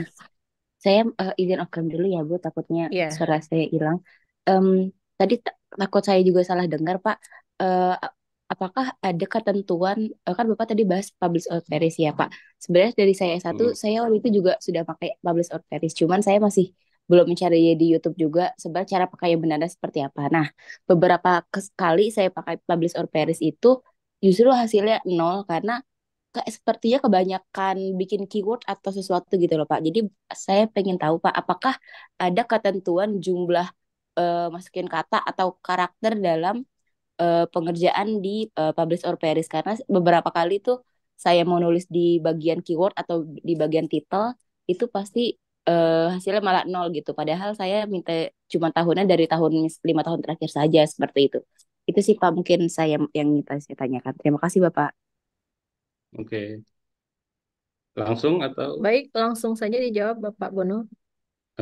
Saya izin off cam dulu ya, Bu. Takutnya iya. suara saya hilang. Em, Tadi takut saya juga salah dengar, Pak. Apakah ada ketentuan, kan Bapak tadi bahas publish or perish ya, Pak. Sebenarnya dari saya satu, Mm-mm. saya waktu itu juga sudah pakai publish or perish. Cuman saya masih belum mencari di YouTube juga sebenarnya cara pakai yang benarnya seperti apa. Nah, beberapa kali saya pakai publish or perish itu justru hasilnya nol karena sepertinya kebanyakan bikin keyword atau sesuatu gitu loh Pak. Jadi saya pengen tahu Pak, apakah ada ketentuan jumlah masukin kata atau karakter dalam pengerjaan di publish or perish karena beberapa kali tuh saya mau nulis di bagian keyword atau di bagian title itu pasti hasilnya malah nol gitu. Padahal saya minta cuma tahunnya dari tahun 5 tahun terakhir saja seperti itu. Itu sih Pak mungkin saya yang ingin saya tanyakan. Terima kasih Bapak. Oke, langsung atau Baik, langsung saja dijawab Bapak Bono.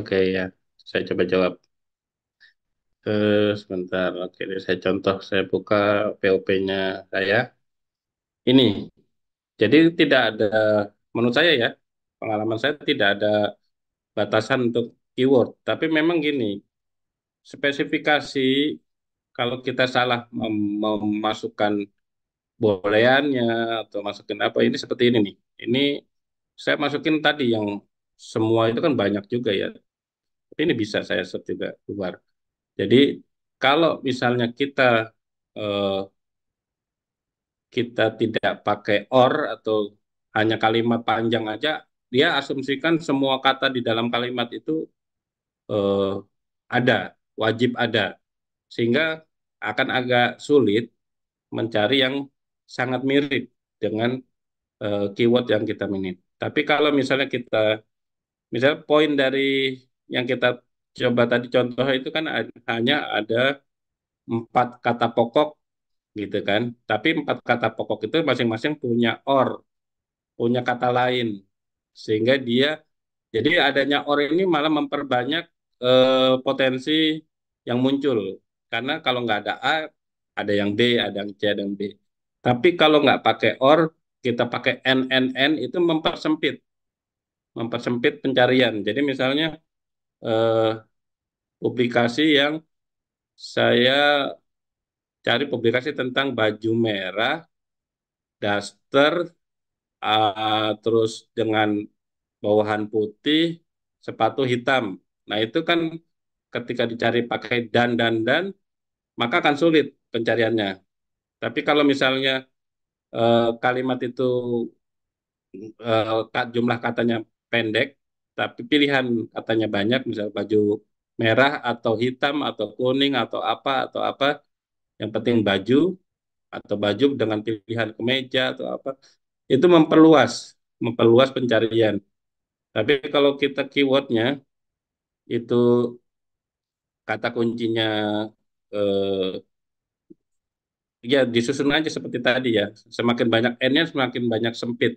oke ya, saya coba jawab. Sebentar, oke, ini saya contoh, saya buka POP-nya saya. Ini, jadi tidak ada, menurut saya ya, pengalaman saya tidak ada batasan untuk keyword. Tapi memang gini, spesifikasi kalau kita salah memasukkan booleannya atau masukin apa ini seperti ini nih. Ini saya masukin tadi yang semua itu kan banyak juga ya. Tapi ini bisa saya set juga keluar. Jadi kalau misalnya eh, kita tidak pakai or atau hanya kalimat panjang aja, dia asumsikan semua kata di dalam kalimat itu eh, ada, wajib ada. Sehingga akan agak sulit mencari yang sangat mirip dengan keyword yang kita minit. Tapi kalau misalnya poin dari yang kita coba tadi contoh itu kan hanya ada 4 kata pokok gitu kan. Tapi 4 kata pokok itu masing-masing punya or, punya kata lain. Sehingga jadi adanya or ini malah memperbanyak potensi yang muncul. Karena kalau nggak ada A, ada yang B, ada yang C, ada yang B. Tapi kalau nggak pakai or, kita pakai N itu mempersempit pencarian. Jadi misalnya eh, publikasi yang saya cari publikasi tentang baju merah, daster, terus dengan bawahan putih, sepatu hitam. Nah itu kan ketika dicari pakai dan, maka akan sulit pencariannya. Tapi kalau misalnya kalimat itu jumlah katanya pendek, tapi pilihan katanya banyak, misal baju merah atau hitam atau kuning atau apa, yang penting baju atau baju dengan pilihan kemeja atau apa, itu memperluas pencarian. Tapi kalau kita keywordnya itu kata kuncinya eh, ya disusun aja seperti tadi ya, semakin banyak N-nya semakin banyak sempit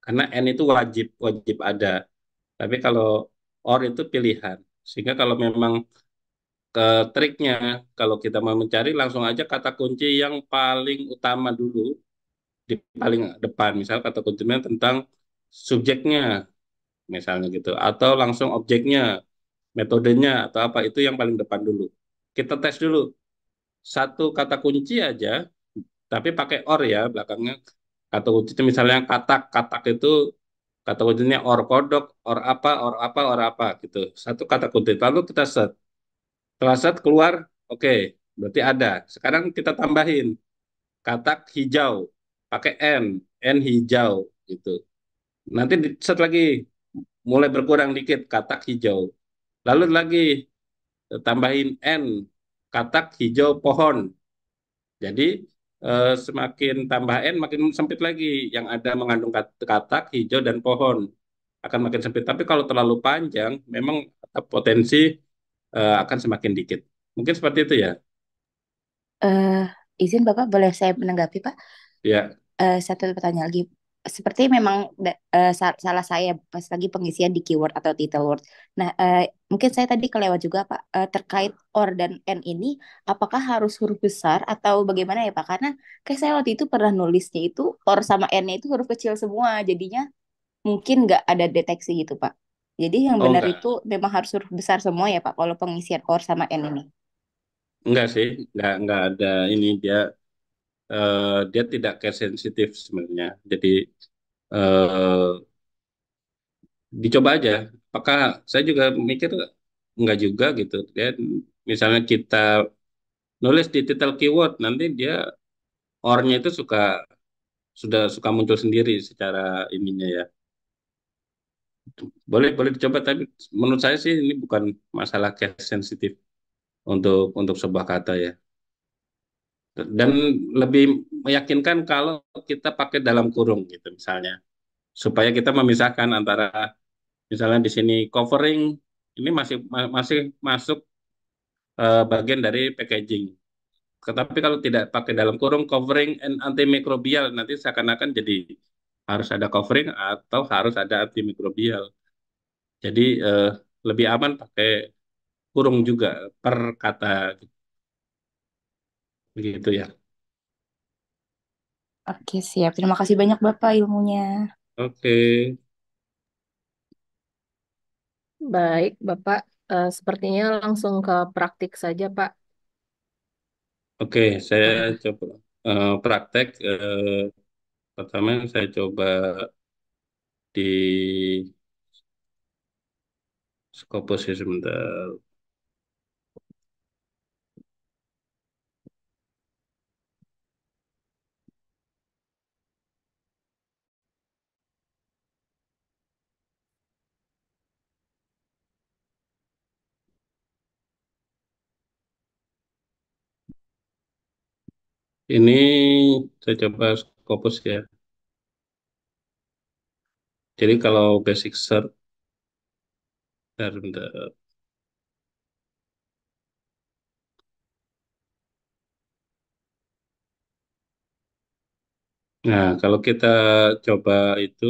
karena N itu wajib wajib ada. Tapi kalau or itu pilihan. Sehingga kalau memang ke triknya, kalau kita mau mencari langsung aja kata kunci yang paling utama dulu, di paling depan. Misal kata kuncinya tentang subjeknya, misalnya gitu. Atau langsung objeknya, metodenya, atau apa, itu yang paling depan dulu. Kita tes dulu. Satu kata kunci aja, tapi pakai or ya belakangnya. Kata kunci itu misalnya katak, katak itu kata kuncinya or kodok, or apa gitu. Satu kata kunci. Lalu kita set. Setelah set keluar, oke, berarti ada. Sekarang kita tambahin katak hijau, pakai N hijau gitu. Nanti di set lagi, mulai berkurang dikit katak hijau. Lalu lagi tambahin N, katak hijau pohon. Jadi semakin tambah N makin sempit lagi. Yang ada mengandung katak hijau dan pohon akan makin sempit. Tapi kalau terlalu panjang, memang potensi akan semakin dikit. Mungkin seperti itu ya. Eh, izin Bapak boleh saya menanggapi Pak? Ya, Satu pertanyaan lagi. Seperti memang salah saya pas lagi pengisian di keyword atau title word. Nah, mungkin saya tadi kelewat juga Pak terkait or dan n ini, apakah harus huruf besar atau bagaimana ya Pak? Karena kayak saya waktu itu pernah nulisnya itu or sama n-nya itu huruf kecil semua, jadinya mungkin nggak ada deteksi gitu Pak. Jadi yang oh benar enggak, itu memang harus huruf besar semua ya Pak kalau pengisian or sama n ini. enggak sih, enggak ada ini dia tidak case sensitif sebenarnya. Jadi eh, dicoba aja. Apakah saya juga mikir enggak juga gitu. Dia misalnya kita nulis di title keyword, nanti dia or-nya itu sudah suka muncul sendiri secara ininya ya. Boleh boleh dicoba, tapi menurut saya sih ini bukan masalah case sensitif untuk sebuah kata ya. Dan lebih meyakinkan kalau kita pakai dalam kurung gitu misalnya, supaya kita memisahkan antara misalnya di sini covering ini masih masuk bagian dari packaging. Tetapi kalau tidak pakai dalam kurung covering and antimikrobial, nanti seakan-akan jadi harus ada covering atau harus ada antimikrobial. Jadi lebih aman pakai kurung juga per kata begitu ya. Oke, siap. Terima kasih banyak Bapak ilmunya. Oke, Baik, Bapak. Sepertinya langsung ke praktik saja, Pak. oke, saya Eh, coba praktek. Pertama saya coba di Scopus ya sebentar. Ini saya coba Scopus ya. Jadi kalau basic search, bentar, bentar. Nah, kalau kita coba itu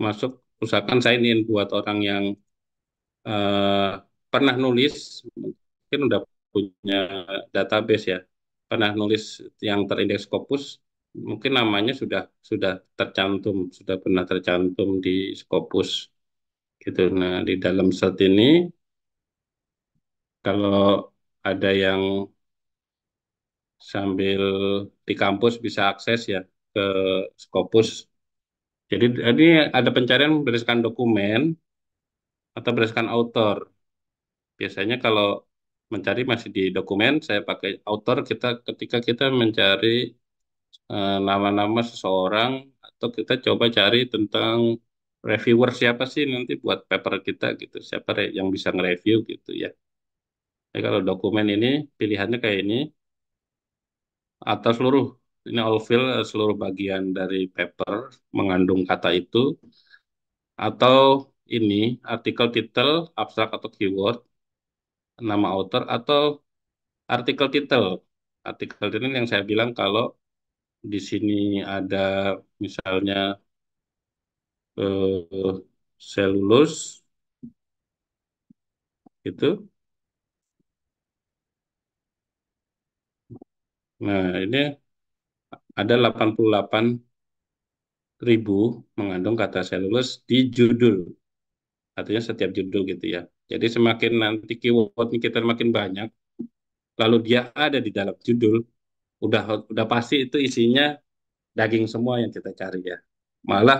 masuk, usahakan saya ingin buat orang yang eh, pernah nulis, mungkin udah punya database ya, pernah nulis yang terindeks Scopus, mungkin namanya sudah tercantum, sudah pernah tercantum di Scopus gitu. Nah, di dalam search ini kalau ada yang sambil di kampus bisa akses ya ke Scopus. Jadi ini ada pencarian berdasarkan dokumen atau berdasarkan author. Biasanya kalau mencari masih di dokumen, saya pakai author kita ketika kita mencari nama-nama seseorang atau kita coba cari tentang reviewer siapa sih nanti buat paper kita gitu, siapa yang bisa nge-review gitu ya. Jadi kalau dokumen ini pilihannya kayak ini atau seluruh ini all fill seluruh bagian dari paper mengandung kata itu atau ini artikel title, abstrak atau keyword, nama author atau artikel title. Artikel title yang saya bilang kalau di sini ada misalnya selulus itu. Nah, ini ada 88.000 mengandung kata selulus di judul. Artinya setiap judul gitu ya. Jadi semakin nanti keywordnya kita makin banyak, lalu dia ada di dalam judul, udah udah pasti itu isinya daging semua yang kita cari ya. Malah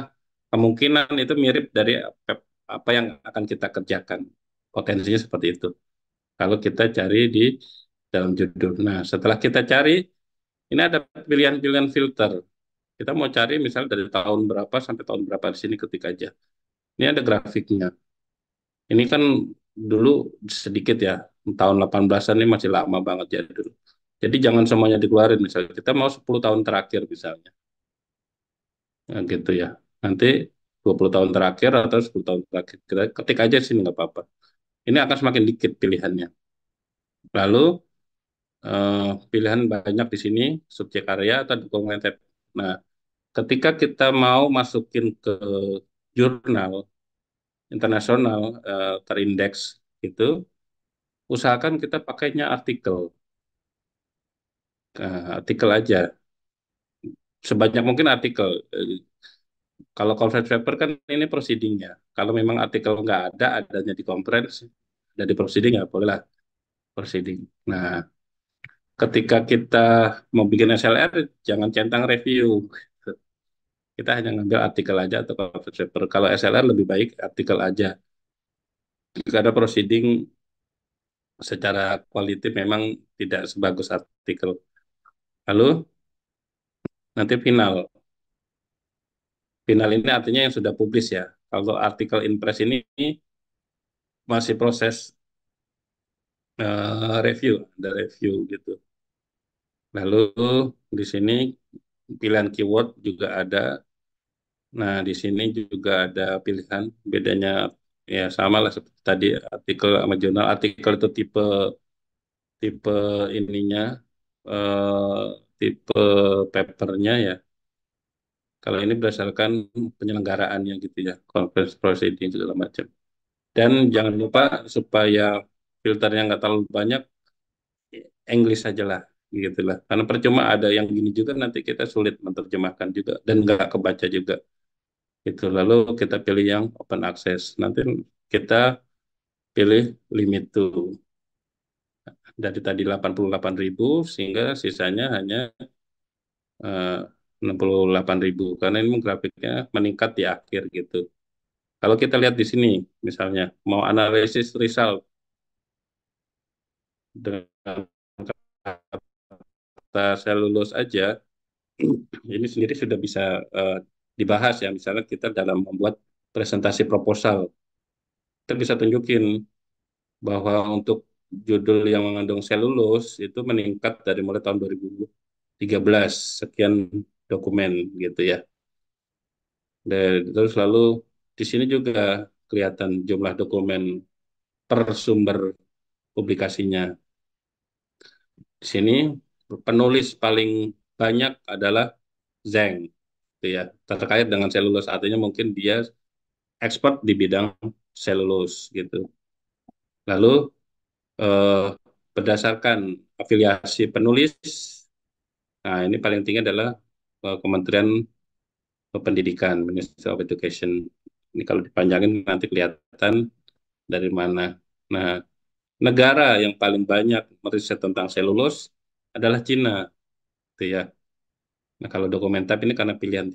kemungkinan itu mirip dari apa yang akan kita kerjakan. Potensinya seperti itu. Kalau kita cari di dalam judul. Nah, setelah kita cari, ini ada pilihan-pilihan filter. Kita mau cari misalnya dari tahun berapa sampai tahun berapa di sini ketik aja. Ini ada grafiknya. Ini kan dulu sedikit ya, tahun 18-an ini masih lama banget ya dulu. Jadi jangan semuanya dikeluarin misalnya. Kita mau 10 tahun terakhir misalnya. Nah, gitu ya. Nanti 20 tahun terakhir atau 10 tahun terakhir. Kita ketik aja sini nggak apa-apa. Ini akan semakin dikit pilihannya. Lalu pilihan banyak di sini, subjek karya atau dokumenter. Nah, ketika kita mau masukin ke jurnal internasional terindeks itu, usahakan kita pakainya artikel. Artikel aja, sebanyak mungkin artikel. Kalau conference paper kan ini proceedingnya. Kalau memang artikel nggak ada, adanya di conference, ada di proceeding ya bolehlah proceeding. Nah, ketika kita mau bikin SLR, jangan centang review. Kita hanya ngambil artikel aja atau conference paper. Kalau SLR lebih baik artikel aja. Karena proceeding secara quality memang tidak sebagus artikel. Lalu nanti final. Final ini artinya yang sudah publis ya. Kalau artikel in press ini masih proses review, ada review gitu. Lalu di sini pilihan keyword juga ada. Nah, di sini juga ada pilihan bedanya ya sama lah seperti tadi artikel sama jurnal. Artikel itu tipe tipe ininya, eh, tipe papernya ya. Kalau ini berdasarkan penyelenggaraannya gitu ya, conference proceeding segala macam. Dan jangan lupa supaya filternya nggak terlalu banyak, English saja lah, gitu lah. Karena percuma ada yang gini juga nanti kita sulit menerjemahkan juga dan nggak kebaca juga. Gitu. Lalu kita pilih yang open access. Nanti kita pilih limit to dari tadi 88.000 sehingga sisanya hanya eh, 68.000 karena ini grafiknya meningkat di akhir gitu. Kalau kita lihat di sini misalnya mau analisis result dengan kata selulus aja ini sendiri sudah bisa eh, dibahas ya misalnya kita dalam membuat presentasi proposal kita bisa tunjukin bahwa untuk judul yang mengandung selulus itu meningkat dari mulai tahun 2013 sekian dokumen gitu ya. Dan terus lalu di sini juga kelihatan jumlah dokumen per sumber publikasinya. Di sini penulis paling banyak adalah Zheng, gitu ya, terkait dengan selulus. Artinya mungkin dia expert di bidang selulus gitu. Lalu eh, berdasarkan afiliasi penulis, nah ini paling tinggi adalah Kementerian Pendidikan, Ministry of Education. Ini kalau dipanjangin nanti kelihatan dari mana. Nah, negara yang paling banyak meriset tentang selulus adalah Cina, gitu ya. Nah, kalau dokumen tab ini karena pilihan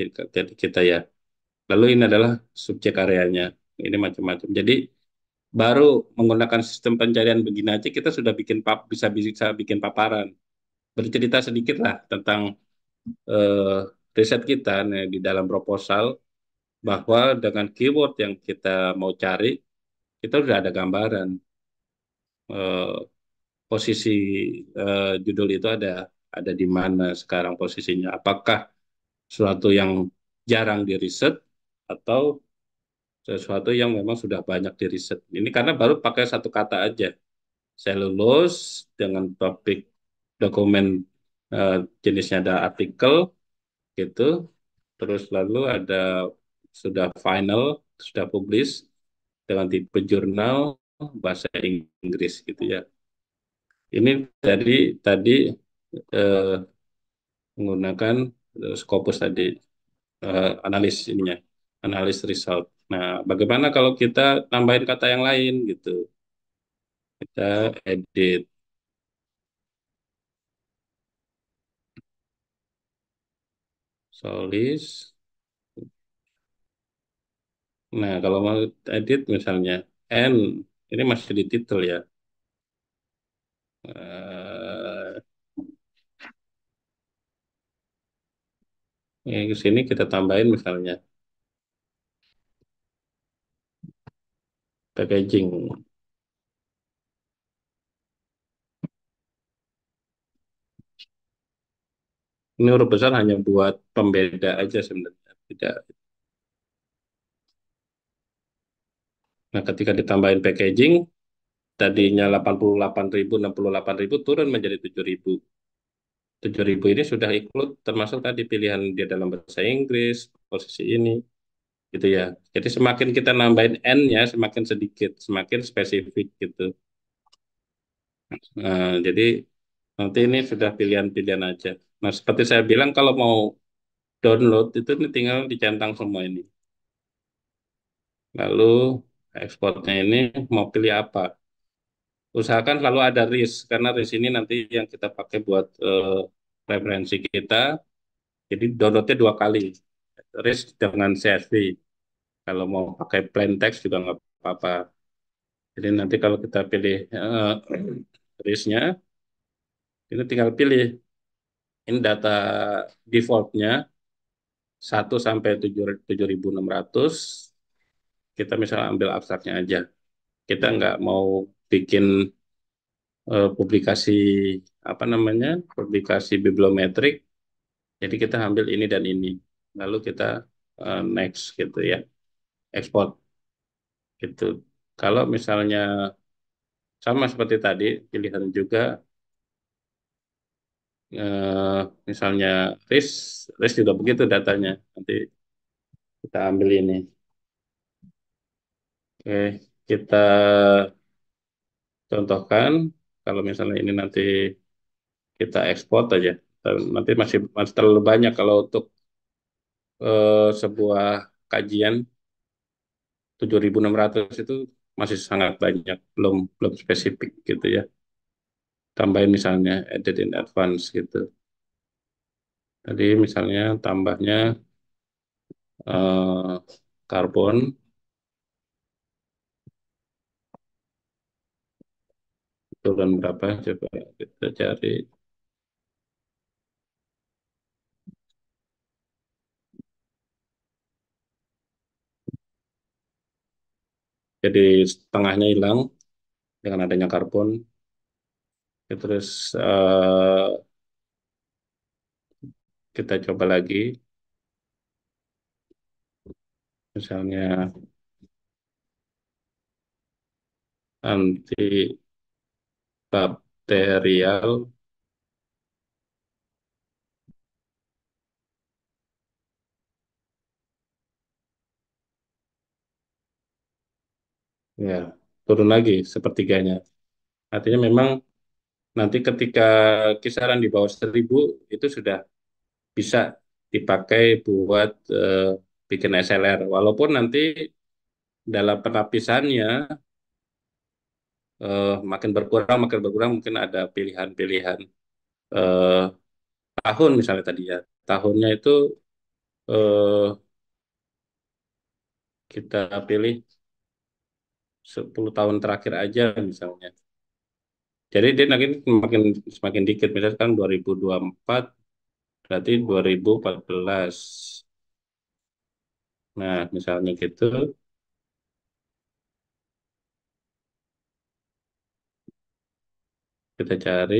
kita ya. Lalu ini adalah subjek areanya. Ini macam-macam. Jadi baru menggunakan sistem pencarian begini aja kita sudah bikin bisa bisa bikin paparan. Bercerita sedikit lah tentang eh, riset kita nih, di dalam proposal bahwa dengan keyword yang kita mau cari kita sudah ada gambaran eh, posisi judul itu ada di mana sekarang posisinya. Apakah suatu yang jarang diriset atau sesuatu yang memang sudah banyak diriset. Ini karena baru pakai satu kata aja, selulose dengan topik dokumen eh, jenisnya ada artikel gitu, terus lalu ada sudah final, sudah publish dengan tipe jurnal bahasa Inggris gitu ya. Ini tadi eh, menggunakan Scopus tadi analis ininya, analis result. Nah, bagaimana kalau kita tambahin kata yang lain gitu? Kita edit solis. Nah, kalau mau edit misalnya N, ini masih di titel ya. Eh, ini ke sini kita tambahin misalnya packaging. Ini huruf besar hanya buat pembeda aja sebenarnya. Tidak. Nah, ketika ditambahin packaging, tadinya 88.000, 68.000 turun menjadi 7.000. 7.000 ini sudah include termasuk tadi pilihan dia dalam bahasa Inggris, posisi ini, gitu ya. Jadi semakin kita nambahin N-nya, semakin sedikit, semakin spesifik gitu. Nah, jadi nanti ini sudah pilihan-pilihan aja. Nah, seperti saya bilang kalau mau download itu ini tinggal dicentang semua ini. Lalu ekspornya ini mau pilih apa? Usahakan selalu ada RIS karena RIS ini nanti yang kita pakai buat referensi kita. Jadi downloadnya dua kali. RIS dengan CSV. Kalau mau pakai plain text juga nggak apa-apa. Jadi nanti kalau kita pilih RIS-nya, ini tinggal pilih. Ini data defaultnya 1 sampai 7.600. Kita misalnya ambil abstraknya aja. Kita nggak mau bikin publikasi apa namanya publikasi bibliometrik. Jadi kita ambil ini dan ini. Lalu kita next gitu ya, export gitu. Kalau misalnya sama seperti tadi, pilihan juga Misalnya RIS, RIS juga begitu datanya. Nanti kita ambil ini. Oke, kita contohkan kalau misalnya ini nanti kita ekspor aja. Nanti masih masih terlalu banyak kalau untuk sebuah kajian 7.600 itu masih sangat banyak, belum belum spesifik gitu ya. Tambahin misalnya edit in advance gitu. Tadi misalnya tambahnya eh, karbon turun berapa coba kita cari. Jadi setengahnya hilang dengan adanya karbon. Ya, terus kita coba lagi, misalnya antibakterial, ya turun lagi sepertiganya. Artinya memang nanti ketika kisaran di bawah 1.000 itu sudah bisa dipakai buat bikin SLR. Walaupun nanti dalam penapisannya makin berkurang mungkin ada pilihan-pilihan eh, tahun misalnya tadi ya. Tahunnya itu eh, kita pilih 10 tahun terakhir aja misalnya. Jadi dia nanti semakin semakin dikit. Misalkan 2024 berarti 2014. Nah, misalnya gitu kita cari,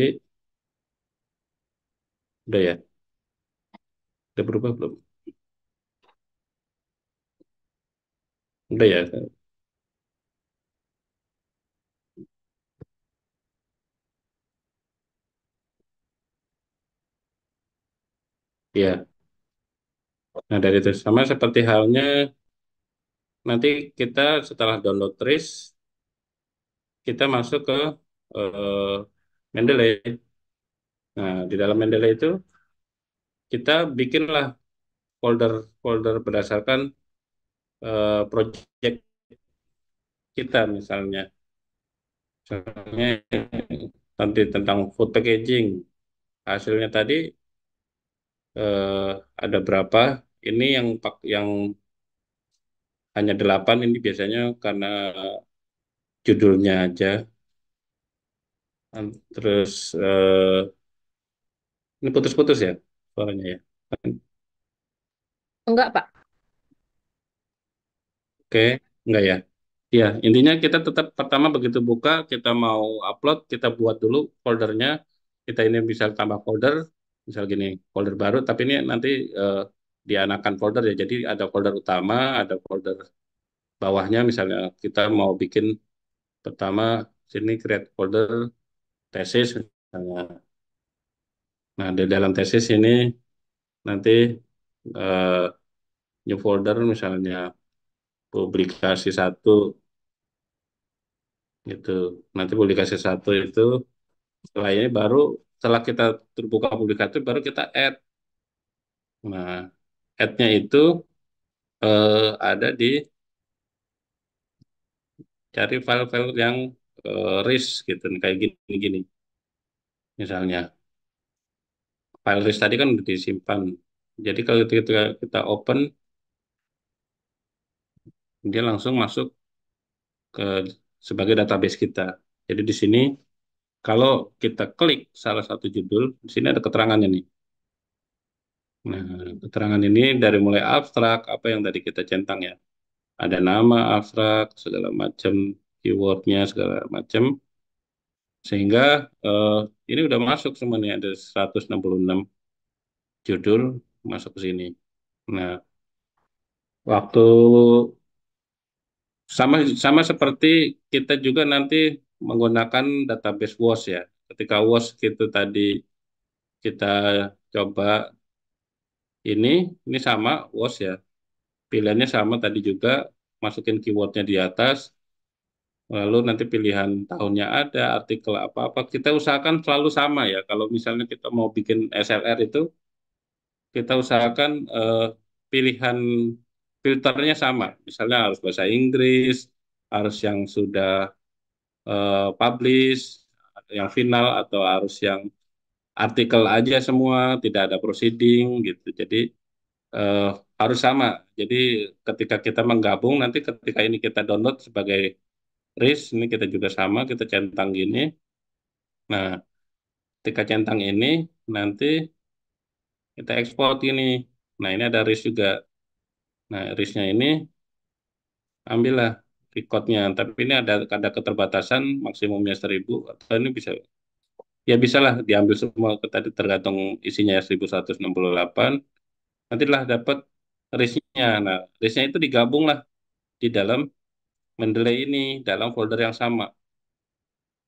udah ya, udah berubah belum? Udah ya, ya. Nah, dari itu sama seperti halnya nanti kita setelah download Trace, kita masuk ke eh, Mendeley. Nah, di dalam Mendeley itu kita bikinlah folder-folder berdasarkan project kita misalnya. Misalnya nanti tentang food packaging. Hasilnya tadi eh, ada berapa? Ini yang hanya 8 ini biasanya karena judulnya aja. Terus ini putus-putus ya suaranya ya. Enggak, Pak. Oke, enggak ya. Ya, intinya kita tetap pertama begitu buka, kita mau upload, kita buat dulu foldernya. Kita ini bisa tambah folder, misal gini, folder baru, tapi ini nanti dianakan folder ya. Jadi ada folder utama, ada folder bawahnya. Misalnya kita mau bikin pertama sini create folder tesis misalnya. Nah, di dalam tesis ini nanti eh, new folder misalnya publikasi satu gitu. Nanti publikasi satu itu setelah ini baru setelah kita terbuka publikasi baru kita add. Nah, add-nya itu ada di cari file-file yang RIS gitu kayak gini-gini. Misalnya file RIS tadi kan udah disimpan. Jadi kalau kita open dia langsung masuk ke sebagai database kita. Jadi di sini kalau kita klik salah satu judul, di sini ada keterangannya nih. Nah, keterangan ini dari mulai abstrak, apa yang tadi kita centang ya. Ada nama, abstrak, segala macam, keywordnya, segala macam. Sehingga eh, ini udah masuk semuanya, ada 166 judul masuk ke sini. Nah, waktu sama sama seperti kita juga nanti menggunakan database WOS ya. Ketika WOS itu tadi kita coba ini sama WOS ya. Pilihannya sama tadi juga, masukin keywordnya di atas, lalu nanti pilihan tahunnya ada, artikel apa-apa. Kita usahakan selalu sama ya. Kalau misalnya kita mau bikin SLR itu, kita usahakan pilihan filternya sama. Misalnya harus bahasa Inggris, harus yang sudah publish, yang final, atau harus yang artikel aja semua, tidak ada proceeding gitu. Jadi eh, harus sama. Jadi ketika kita menggabung, nanti ketika ini kita download sebagai RIS, ini kita juga sama, kita centang gini. Nah, ketika centang ini, nanti kita ekspor ini. Nah, ini ada RIS juga. Nah, RIS-nya ini ambillah recordnya. Tapi ini ada keterbatasan maksimumnya 1.000, atau ini bisa, ya bisalah diambil semua, tadi tergantung isinya ya, 1168. Nantilah dapat RIS-nya. Nah, RIS-nya itu digabung lah di dalam Mendeley ini, dalam folder yang sama.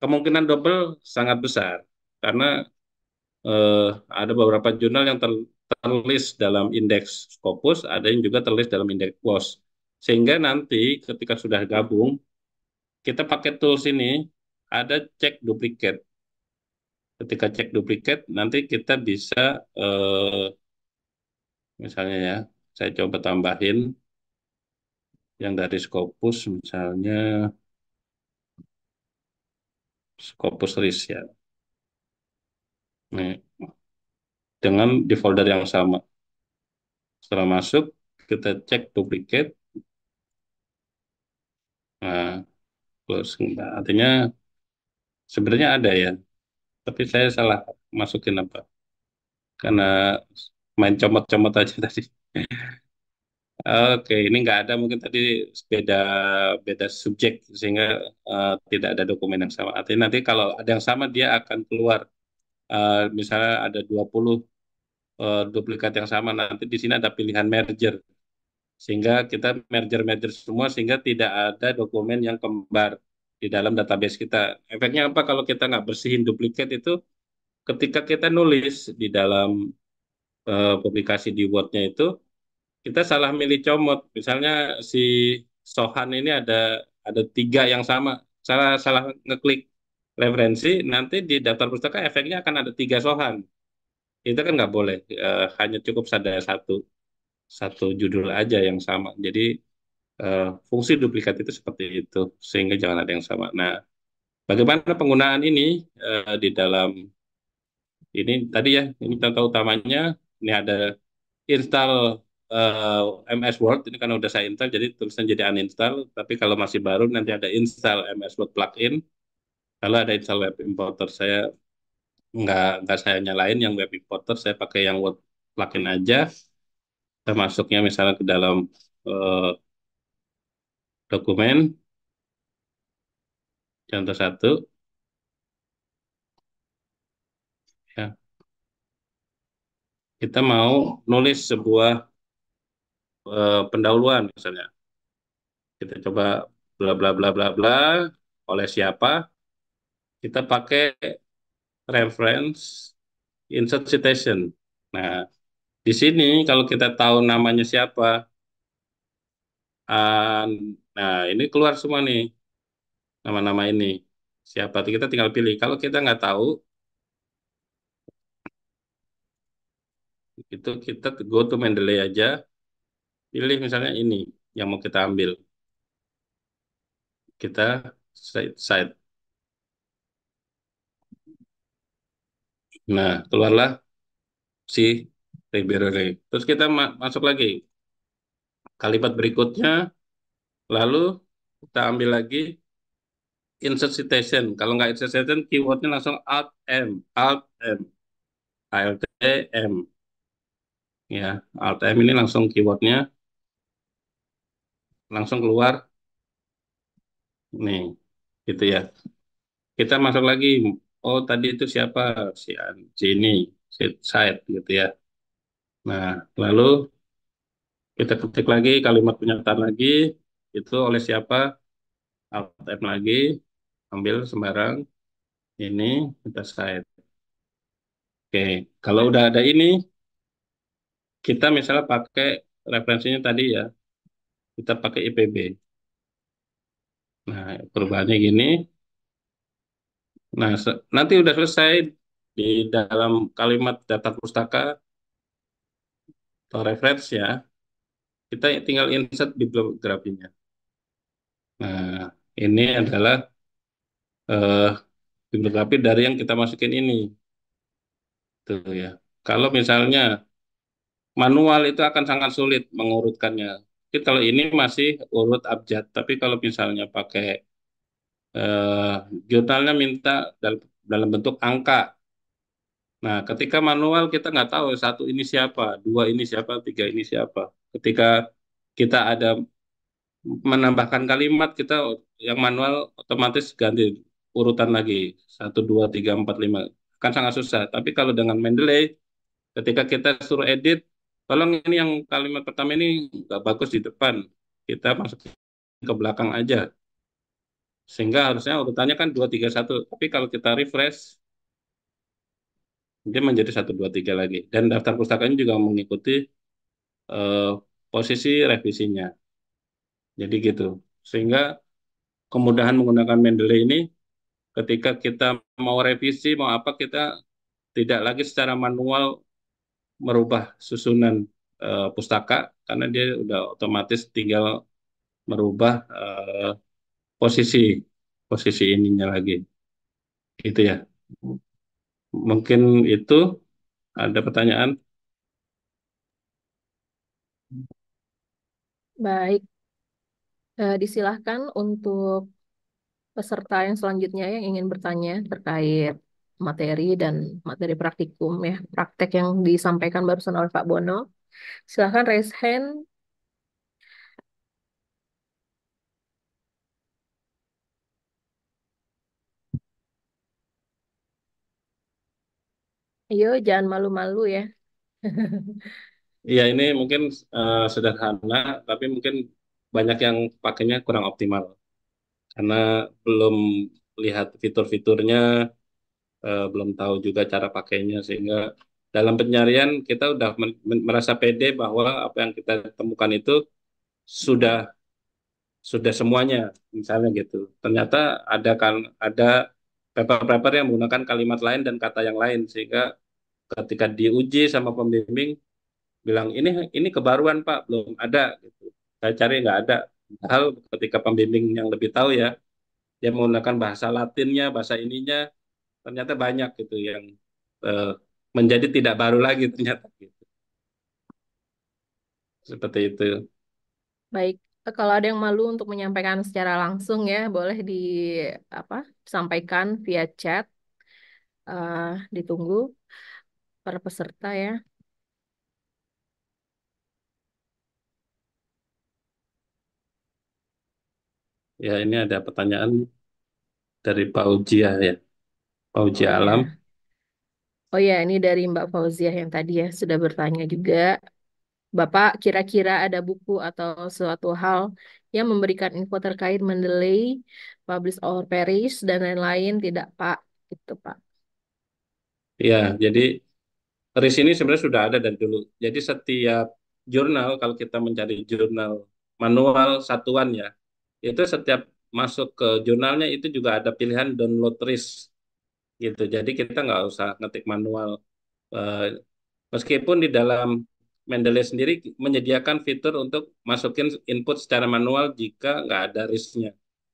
Kemungkinan double sangat besar karena eh, ada beberapa jurnal yang terlist dalam indeks Scopus, ada yang juga terlist dalam indeks PLOS. Sehingga nanti ketika sudah gabung, kita pakai tools ini, ada cek duplikat. Ketika cek duplikat, nanti kita bisa, misalnya ya, saya coba tambahin yang dari Scopus, misalnya Scopus RIS ya. Nih, dengan di folder yang sama. Setelah masuk, kita cek duplikat. Nah, closing. Nah, artinya sebenarnya ada ya, tapi saya salah masukin apa. Karena main comot-comot aja tadi. Oke, ini nggak ada, mungkin tadi beda beda subjek sehingga tidak ada dokumen yang sama. Artinya nanti kalau ada yang sama dia akan keluar. Misalnya ada 20 duplikat yang sama, nanti di sini ada pilihan merger, sehingga kita merger-merger semua sehingga tidak ada dokumen yang kembar di dalam database kita. Efeknya apa kalau kita nggak bersihin duplikat itu? Ketika kita nulis di dalam publikasi di Word-nya itu, kita salah milih comot. Misalnya si Sohan ini ada tiga yang sama, salah salah ngeklik referensi, nanti di daftar pustaka efeknya akan ada tiga Sohan. Itu kan nggak boleh. Hanya cukup ada satu satu judul aja yang sama. Jadi fungsi duplikat itu seperti itu, sehingga jangan ada yang sama. Nah, bagaimana penggunaan ini di dalam ini tadi ya, ini contoh utamanya, ini ada install MS Word, ini kan udah saya install, jadi tulisan jadi uninstall, tapi kalau masih baru nanti ada install MS Word plugin, kalau ada install web importer, saya nggak saya nyalain yang web importer, saya pakai yang Word plugin aja, kita masuknya misalnya ke dalam eh, dokumen, contoh satu, ya, kita mau nulis sebuah pendahuluan misalnya, kita coba bla bla bla bla bla, oleh siapa, kita pakai reference insert citation. Nah, di sini kalau kita tahu namanya siapa, ah, nah ini keluar semua nih nama-nama ini. Siapa? Kita tinggal pilih. Kalau kita nggak tahu, itu kita go to Mendeley aja, pilih misalnya ini yang mau kita ambil. Kita site. Nah, keluarlah si Ribeiro Rey. Terus kita masuk lagi kalimat berikutnya, lalu kita ambil lagi insert citation. Kalau nggak insert citation, keywordnya langsung alt M, alt M, ya, alt M ini langsung keywordnya langsung keluar nih, gitu ya. Kita masuk lagi, oh tadi itu siapa, si ini, si site gitu ya. Nah, lalu kita ketik lagi kalimat pernyataan lagi, itu oleh siapa, alt M lagi, ambil sembarang ini, kita site. Oke, kalau udah ada ini, kita misalnya pakai referensinya tadi ya, kita pakai IPB. Nah, perubahannya gini. Nah, nanti udah selesai di dalam kalimat data pustaka atau reference ya, kita tinggal insert bibliografinya. Nah, ini adalah eh, bibliografi dari yang kita masukin ini, tuh ya. Kalau misalnya manual itu akan sangat sulit mengurutkannya. Tapi kalau ini masih urut abjad. Tapi kalau misalnya pakai eh, jurnalnya minta dalam bentuk angka. Nah, ketika manual kita nggak tahu satu ini siapa, dua ini siapa, tiga ini siapa. Ketika kita ada menambahkan kalimat, kita yang manual otomatis ganti urutan lagi. Satu, dua, tiga, empat, lima. Kan sangat susah. Tapi kalau dengan Mendeley, ketika kita suruh edit, tolong ini yang kalimat pertama ini nggak bagus di depan. Kita masukin ke belakang aja. Sehingga harusnya urutannya kan 2 3 1. Tapi kalau kita refresh, dia menjadi satu 2 3 lagi. Dan daftar pustakanya juga mengikuti eh, posisi revisinya. Jadi gitu. Sehingga kemudahan menggunakan Mendeley ini ketika kita mau revisi, mau apa, kita tidak lagi secara manual merubah susunan pustaka, karena dia udah otomatis tinggal merubah posisi posisi ininya lagi. Itu ya. Mungkin itu ada pertanyaan. Baik, disilahkan untuk peserta yang selanjutnya yang ingin bertanya terkait materi dan materi praktikum ya, praktek yang disampaikan barusan oleh Pak Bono. Silahkan raise hand. Ayo, jangan malu-malu ya. Iya, ini mungkin sederhana, tapi mungkin banyak yang pakainya kurang optimal karena belum lihat fitur-fiturnya, belum tahu juga cara pakainya, sehingga dalam pencarian kita udah merasa pede bahwa apa yang kita temukan itu sudah sudah semuanya, misalnya gitu. Ternyata ada paper-paper yang menggunakan kalimat lain dan kata yang lain, sehingga ketika diuji sama pembimbing bilang ini kebaruan Pak, belum ada gitu. Saya cari nggak ada. Hal ketika pembimbing yang lebih tahu ya, dia menggunakan bahasa Latinnya, bahasa ininya, ternyata banyak gitu yang eh, menjadi tidak baru lagi ternyata gitu. Seperti itu. Baik, kalau ada yang malu untuk menyampaikan secara langsung ya, boleh di apa? Sampaikan via chat. Ditunggu para peserta ya. Ya, ini ada pertanyaan dari Pak Ujia ya, Pak Ujia Oh Alam. ya. Oh ya, ini dari Mbak Fauziah yang tadi ya sudah bertanya juga. Bapak kira-kira ada buku atau suatu hal yang memberikan info terkait Mendeley, publish or perish dan lain-lain tidak Pak? Itu Pak. Ya, jadi RIS ini sebenarnya sudah ada dari dulu. Jadi setiap jurnal, kalau kita mencari jurnal manual satuan ya, itu setiap masuk ke jurnalnya itu juga ada pilihan download RIS gitu. Jadi kita nggak usah ngetik manual. Eh, Meskipun di dalam Mendeley sendiri menyediakan fitur untuk masukin input secara manual jika nggak ada RIS-nya.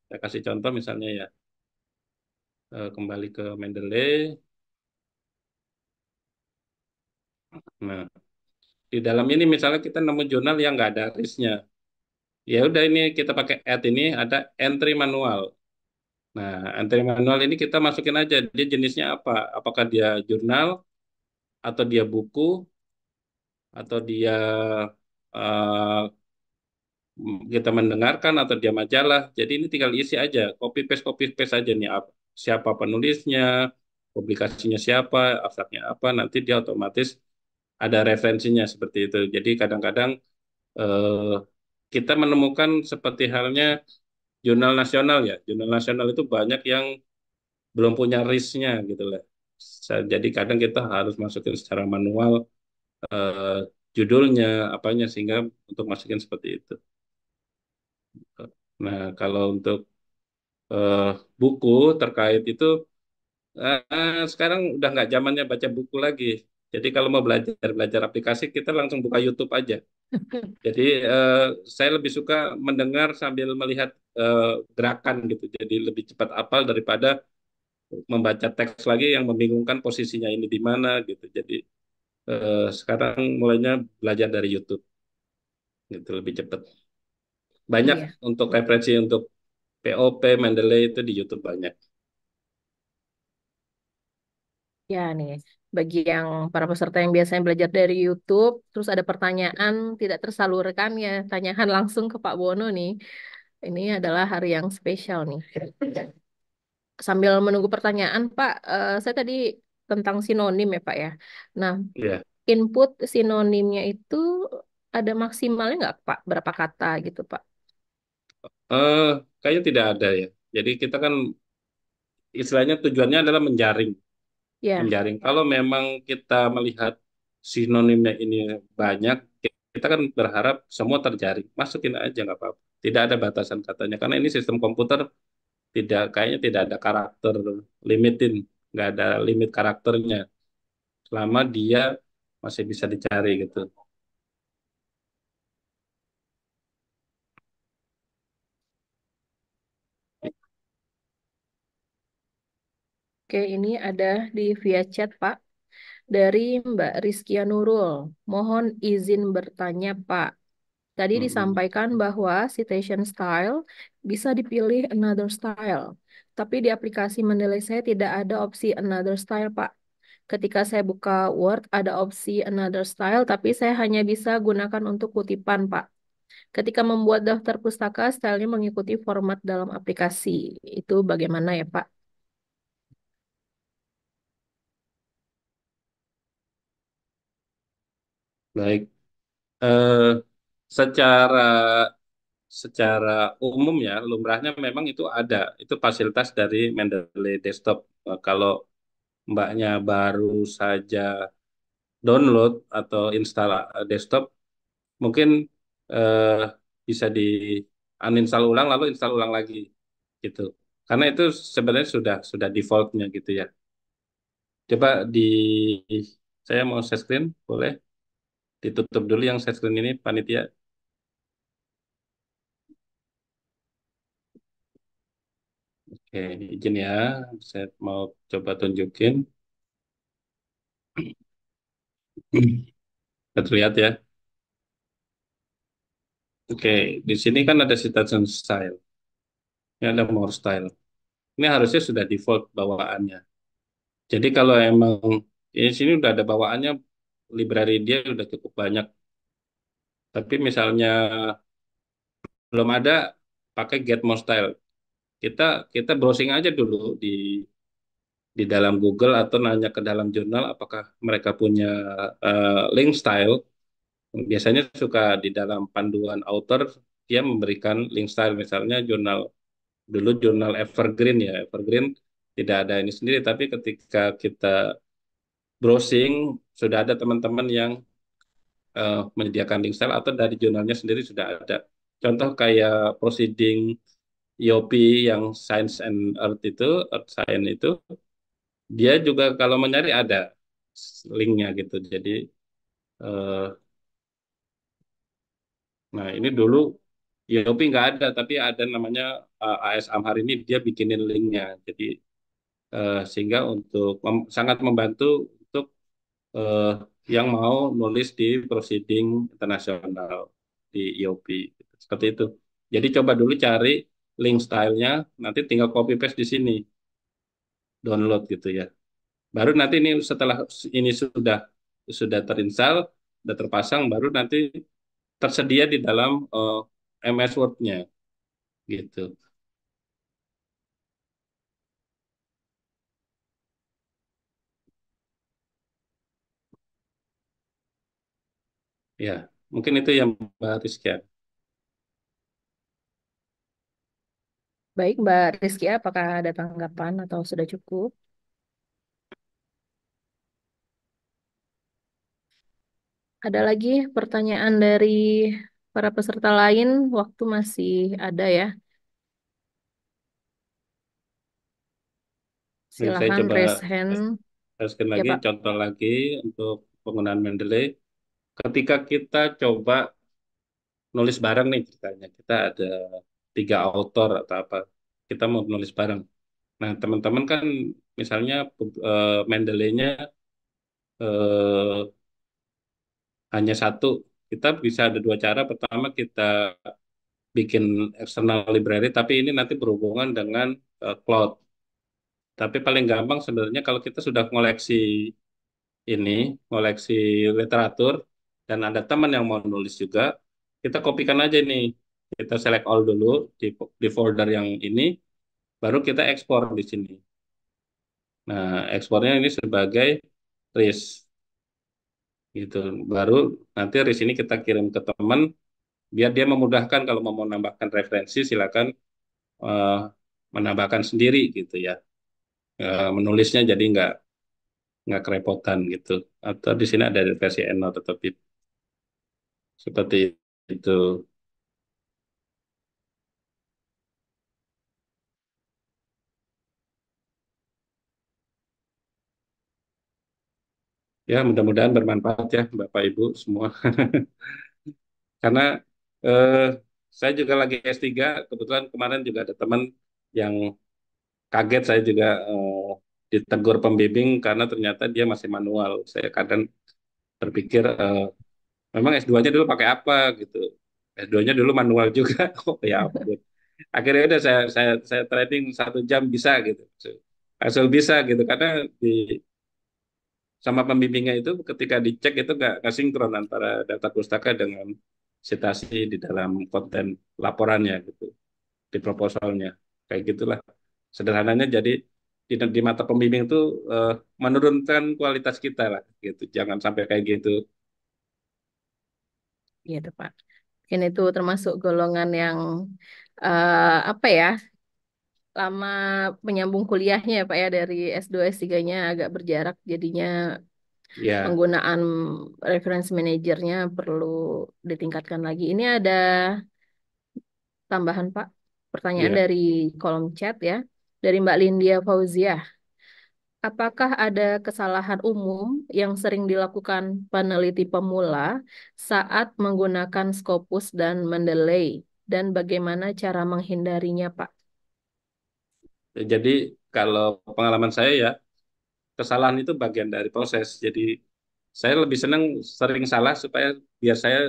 Saya kasih contoh misalnya ya, kembali ke Mendeley. Nah, di dalam ini misalnya kita nemu jurnal yang nggak ada RIS-nya. Ya udah, ini kita pakai add, ini ada entry manual. Nah, entry manual ini kita masukin aja dia jenisnya apa. Apakah dia jurnal atau dia buku atau dia eh, kita mendengarkan atau dia majalah. Jadi ini tinggal isi aja, copy paste aja nih siapa penulisnya, publikasinya siapa, abstraknya apa, nanti dia otomatis ada referensinya seperti itu. Jadi kadang-kadang eh, kita menemukan seperti halnya jurnal nasional ya. Jurnal nasional itu banyak yang belum punya RIS-nya gitu lah. Jadi kadang kita harus masukin secara manual eh, judulnya, apanya, sehingga untuk masukin seperti itu. Nah, kalau untuk eh, buku terkait itu, sekarang udah nggak zamannya baca buku lagi. Jadi kalau mau belajar belajar aplikasi, kita langsung buka YouTube aja. Jadi eh, saya lebih suka mendengar sambil melihat eh, gerakan gitu. Jadi lebih cepat hafal daripada membaca teks lagi yang membingungkan posisinya ini di mana gitu. Jadi sekarang mulainya belajar dari YouTube gitu lebih cepat. Banyak Iya. untuk referensi untuk POP, Mendeley itu di YouTube banyak. Ya nih, bagi yang para peserta yang biasanya belajar dari YouTube, terus ada pertanyaan tidak tersalurkan ya, tanyakan langsung ke Pak Bono nih. Ini adalah hari yang spesial nih. Sambil menunggu pertanyaan, Pak, saya tadi tentang sinonim ya, Pak ya. Nah, Iya. input sinonimnya itu ada maksimalnya nggak, Pak? Berapa kata gitu, Pak? Eh, Kayaknya tidak ada ya. Jadi kita kan istilahnya tujuannya adalah menjaring. Ya, Menjaring. Kalau memang kita melihat sinonimnya ini banyak, kita kan berharap semua terjaring. Masukin aja nggak apa-apa. Tidak ada batasan katanya. Karena ini sistem komputer kayaknya tidak ada karakter limitin, nggak ada limit karakternya. Selama dia masih bisa dicari gitu. oke, ini ada di via chat, Pak. Dari Mbak Rizkia Nurul. Mohon izin bertanya, Pak. Tadi Mm-mm. disampaikan bahwa citation style bisa dipilih another style. Tapi di aplikasi Mendeley saya tidak ada opsi another style, Pak. Ketika saya buka Word, ada opsi another style, tapi saya hanya bisa gunakan untuk kutipan, Pak. Ketika membuat daftar pustaka, stylenya mengikuti format dalam aplikasi. Itu bagaimana ya, Pak? Baik. Eh, secara secara umum ya, lumrahnya memang itu ada. Itu fasilitas dari Mendeley Desktop. Kalau mbaknya baru saja download atau install desktop, mungkin eh, bisa di uninstall ulang lalu install ulang lagi gitu. Karena itu sebenarnya sudah defaultnya gitu ya. Coba saya mau share screen, boleh ditutup dulu yang share screen ini panitia. Oke, izin ya, saya mau coba tunjukin. Bisa terlihat ya. Oke, di sini kan ada citation style, ini ada more style. Ini harusnya sudah default bawaannya. Jadi kalau emang ini sini udah ada bawaannya, library dia udah cukup banyak. Tapi misalnya belum ada, pakai get more style. Kita kita browsing aja dulu di dalam Google atau nanya ke dalam jurnal apakah mereka punya link style. Biasanya suka di dalam panduan author dia memberikan link style, misalnya jurnal Evergreen ya. Evergreen tidak ada ini sendiri, tapi ketika kita browsing sudah ada teman-teman yang menyediakan link style atau dari jurnalnya sendiri sudah ada. Contoh kayak Proceeding IOP yang Science and Earth itu, Earth Science itu, dia juga kalau mencari ada linknya gitu. Jadi, eh, nah ini dulu IOP nggak ada, tapi ada namanya AS Amhar ini dia bikinin linknya. Jadi sehingga sangat membantu untuk eh, yang mau nulis di proceeding internasional di IOP. Seperti itu. Jadi coba dulu cari link stylenya, nanti tinggal copy paste di sini, download gitu ya. Baru nanti ini setelah ini sudah terinstall, sudah terpasang, baru nanti tersedia di dalam MS Word-nya gitu. Ya, mungkin itu yang Mbak Rizky. Baik, Mbak Rizky, apakah ada tanggapan atau sudah cukup? Ada lagi pertanyaan dari para peserta lain? Waktu masih ada ya. Nih, saya Silahkan coba raise hand. jelaskan Ya, lagi, Pak. contoh lagi untuk penggunaan Mendeley. Ketika kita coba nulis bareng nih ceritanya, kita ada 3 author atau apa, kita mau nulis bareng. Nah, teman-teman kan misalnya Mendeley-nya eh, hanya satu. Kita bisa ada 2 cara. Pertama, kita bikin external library, tapi ini nanti berhubungan dengan cloud. Tapi paling gampang sebenarnya kalau kita sudah ini, ngoleksi literatur, dan ada teman yang mau nulis juga, kita kopikan aja nih. Kita select all dulu di folder yang ini, baru kita ekspor di sini. Nah, ekspornya ini sebagai RIS gitu. Baru nanti RIS ini kita kirim ke teman, biar dia memudahkan kalau mau menambahkan referensi, silakan eh, menambahkan sendiri gitu ya. Menulisnya jadi nggak kerepotan gitu. Atau di sini ada versi EndNote atau BIP seperti itu. Ya, mudah-mudahan bermanfaat ya Bapak Ibu semua. Karena eh, saya juga lagi S3, kebetulan kemarin juga ada teman yang kaget, saya juga ditegur pembimbing karena ternyata dia masih manual. Saya kadang berpikir memang S2-nya dulu pakai apa gitu. S2-nya dulu manual juga. Oh ya ampun. Akhirnya udah saya training 1 jam bisa gitu. Asal bisa gitu karena di sama pembimbingnya itu ketika dicek itu nggak sinkron antara data pustaka dengan citasi di dalam konten laporannya gitu, di proposalnya, kayak gitulah sederhananya. Jadi di mata pembimbing itu eh, menurunkan kualitas kita lah gitu, jangan sampai kayak gitu. Gitu, Pak. Mungkin itu termasuk golongan yang apa ya, lama menyambung kuliahnya ya Pak ya, dari S2 S3-nya agak berjarak, jadinya Ya, penggunaan reference manajernya perlu ditingkatkan lagi. Ini ada tambahan Pak, pertanyaan ya. dari kolom chat ya, dari Mbak Lindia Fauzia. Apakah ada kesalahan umum yang sering dilakukan peneliti pemula saat menggunakan Scopus dan Mendeley, dan bagaimana cara menghindarinya, Pak? Jadi kalau pengalaman saya ya, kesalahan itu bagian dari proses. Jadi saya lebih senang sering salah supaya saya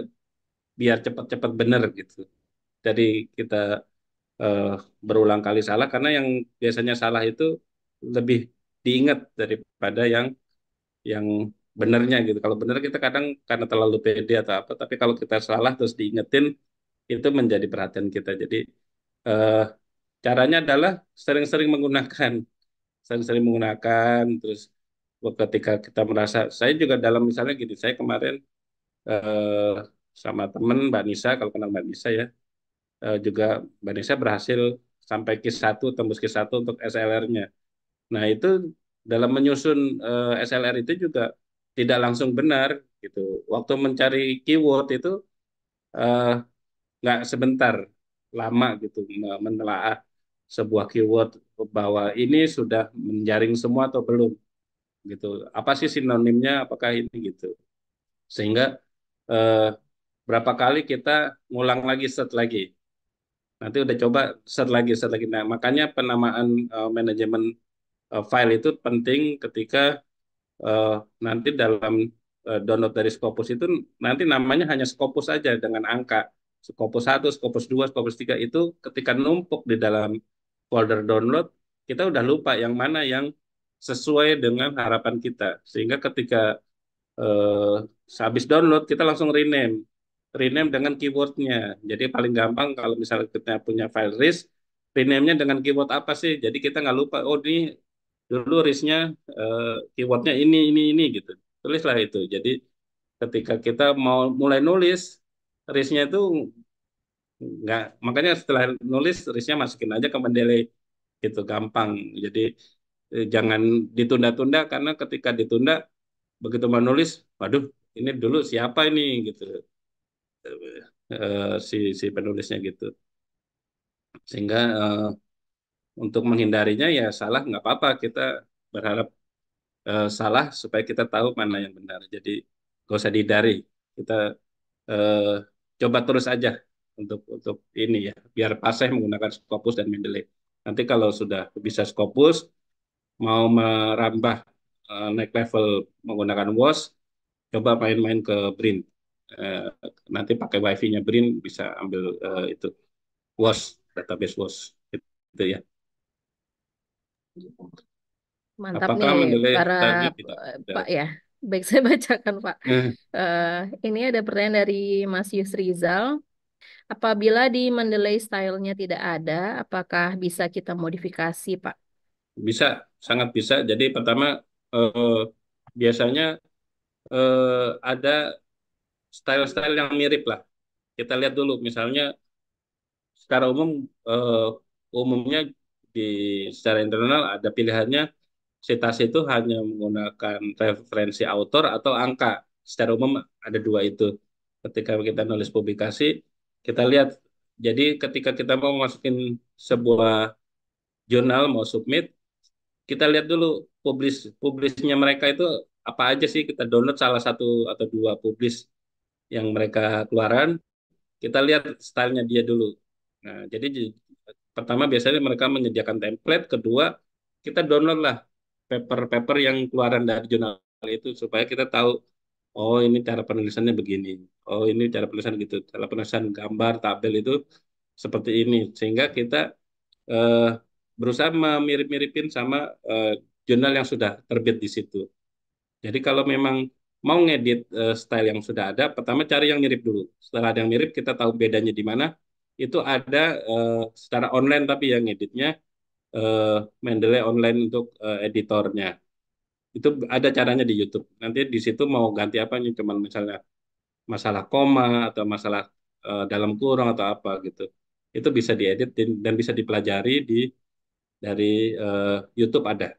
biar cepat-cepat benar gitu. Jadi kita eh, berulang kali salah, karena yang biasanya salah itu lebih diingat daripada yang benernya gitu. Kalau bener kita kadang karena terlalu pede atau apa, tapi kalau kita salah terus diingetin, itu menjadi perhatian kita. Jadi eh, caranya adalah sering-sering menggunakan, sering-sering menggunakan. Terus ketika kita merasa, saya juga dalam misalnya gini, saya kemarin eh, sama temen Mbak Nisa, kalau kenal Mbak Nisa ya, juga Mbak Nisa berhasil sampai Q1, tembus Q1 untuk SLR-nya. Nah, itu dalam menyusun SLR itu juga tidak langsung benar gitu. Waktu mencari keyword itu eh, nggak sebentar, lama gitu menelaah sebuah keyword bahwa ini sudah menjaring semua atau belum gitu. Apa sih sinonimnya? Apakah ini gitu? Sehingga eh, berapa kali kita ngulang lagi, set lagi. Nanti udah coba set lagi, set lagi. Nah, makanya penamaan manajemen file itu penting ketika eh, nanti dalam download dari Scopus itu nanti namanya hanya Scopus saja dengan angka. Scopus 1, Scopus 2, Scopus 3 itu ketika numpuk di dalam folder download, kita udah lupa yang mana yang sesuai dengan harapan kita. Sehingga ketika eh, habis download kita langsung rename dengan keywordnya. Jadi paling gampang kalau misalnya kita punya file RIS, rename-nya dengan keyword apa sih, jadi kita nggak lupa, oh ini dulu RIS-nya keywordnya ini gitu, tulislah itu. Jadi ketika kita mau mulai nulis, RIS-nya itu nggak, makanya setelah nulis RIS-nya masukin aja ke Mendeley gitu, gampang. Jadi jangan ditunda-tunda, karena ketika ditunda begitu menulis, waduh, ini dulu siapa ini gitu, si si penulisnya gitu. Sehingga untuk menghindarinya ya salah nggak apa-apa, kita berharap salah supaya kita tahu mana yang benar. Jadi nggak usah dihindari, kita eh, coba terus aja untuk ini ya, biar paseh menggunakan Scopus dan Mendeley. Nanti kalau sudah bisa Scopus, mau merambah naik level menggunakan WOS, coba main-main ke BRIN. Eh, Nanti pakai wifi-nya BRIN bisa ambil itu WOS, database WOS itu ya. Mantap nih Apakah Mendeley para stylenya tidak? Pak ya. Baik, saya bacakan Pak. Eh, ini ada pertanyaan dari Mas Yusrizal. Apabila di Mendeley stylenya tidak ada, apakah bisa kita modifikasi, Pak? Bisa, sangat bisa. Jadi pertama eh, biasanya ada style-style yang mirip lah. Kita lihat dulu, misalnya secara umum eh, umumnya di secara internal ada pilihannya citasi itu hanya menggunakan referensi autor atau angka. Secara umum ada dua itu. Ketika kita nulis publikasi, kita lihat. Jadi ketika kita mau masukin sebuah jurnal mau submit, kita lihat dulu publishnya mereka itu apa aja sih, kita download salah satu atau dua publish yang mereka keluaran, kita lihat stylenya dia dulu. Nah, jadi pertama biasanya mereka menyediakan template, kedua kita download lah paper-paper yang keluaran dari jurnal itu supaya kita tahu, oh ini cara penulisannya begini, oh ini cara penulisan gitu, cara penulisan gambar, tabel itu seperti ini, sehingga kita eh, berusaha memirip-miripin sama eh, jurnal yang sudah terbit di situ. Jadi kalau memang mau ngedit style yang sudah ada, pertama cari yang mirip dulu. Setelah ada yang mirip, kita tahu bedanya di mana. Itu ada secara online tapi yang ngeditnya eh, Mendeley online untuk editornya. Itu ada caranya di YouTube. Nanti di situ mau ganti apa nih, cuman misalnya masalah koma atau masalah dalam kurung atau apa gitu. Itu bisa diedit dan bisa dipelajari dari YouTube ada.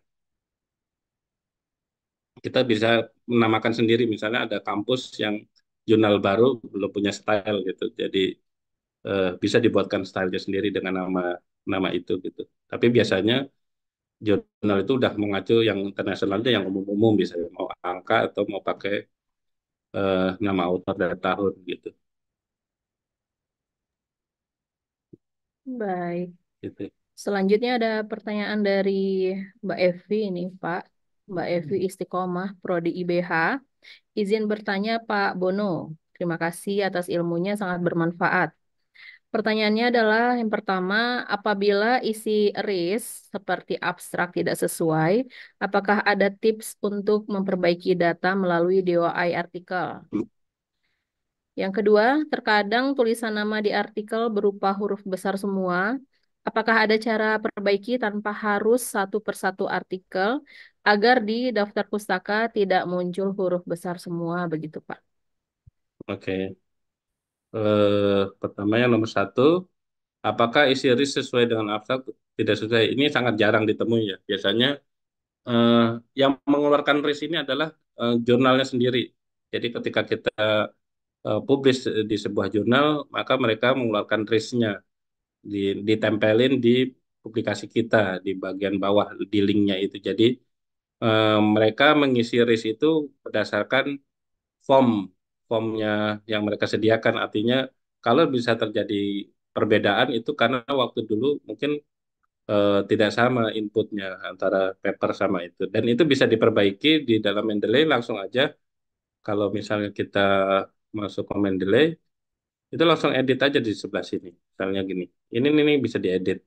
Kita bisa menamakan sendiri, misalnya ada kampus yang jurnal baru belum punya style gitu, jadi bisa dibuatkan stylenya sendiri dengan nama nama itu gitu. Tapi biasanya jurnal itu udah mengacu yang internasional aja, yang umum-umum, bisa mau angka atau mau pakai nama author dan tahun gitu Baik. gitu. Selanjutnya ada pertanyaan dari Mbak Evi ini, Pak. Mbak Evi Istiqomah, Prodi IBH. Izin bertanya, Pak Bono. Terima kasih atas ilmunya, sangat bermanfaat. Pertanyaannya adalah yang pertama, apabila isi RIS seperti abstrak tidak sesuai, apakah ada tips untuk memperbaiki data melalui DOI artikel? Yang kedua, terkadang tulisan nama di artikel berupa huruf besar semua. Apakah ada cara perbaiki tanpa harus satu persatu artikel agar di daftar pustaka tidak muncul huruf besar semua, begitu, Pak? Oke. Pertama yang nomor satu, apakah isi RIS sesuai dengan abstrak tidak sesuai? Ini sangat jarang ditemui ya. Biasanya eh, yang mengeluarkan RIS ini adalah jurnalnya sendiri. Jadi ketika kita publish di sebuah jurnal, maka mereka mengeluarkan RIS-nya, ditempelin di publikasi kita di bagian bawah di linknya itu. Jadi mereka mengisi RIS itu berdasarkan form formnya yang mereka sediakan. Artinya kalau bisa terjadi perbedaan itu karena waktu dulu mungkin tidak sama inputnya antara paper sama itu, dan itu bisa diperbaiki di dalam Mendeley langsung aja. Kalau misalnya kita masuk ke Mendeley, itu langsung edit aja di sebelah sini, misalnya gini, ini bisa diedit,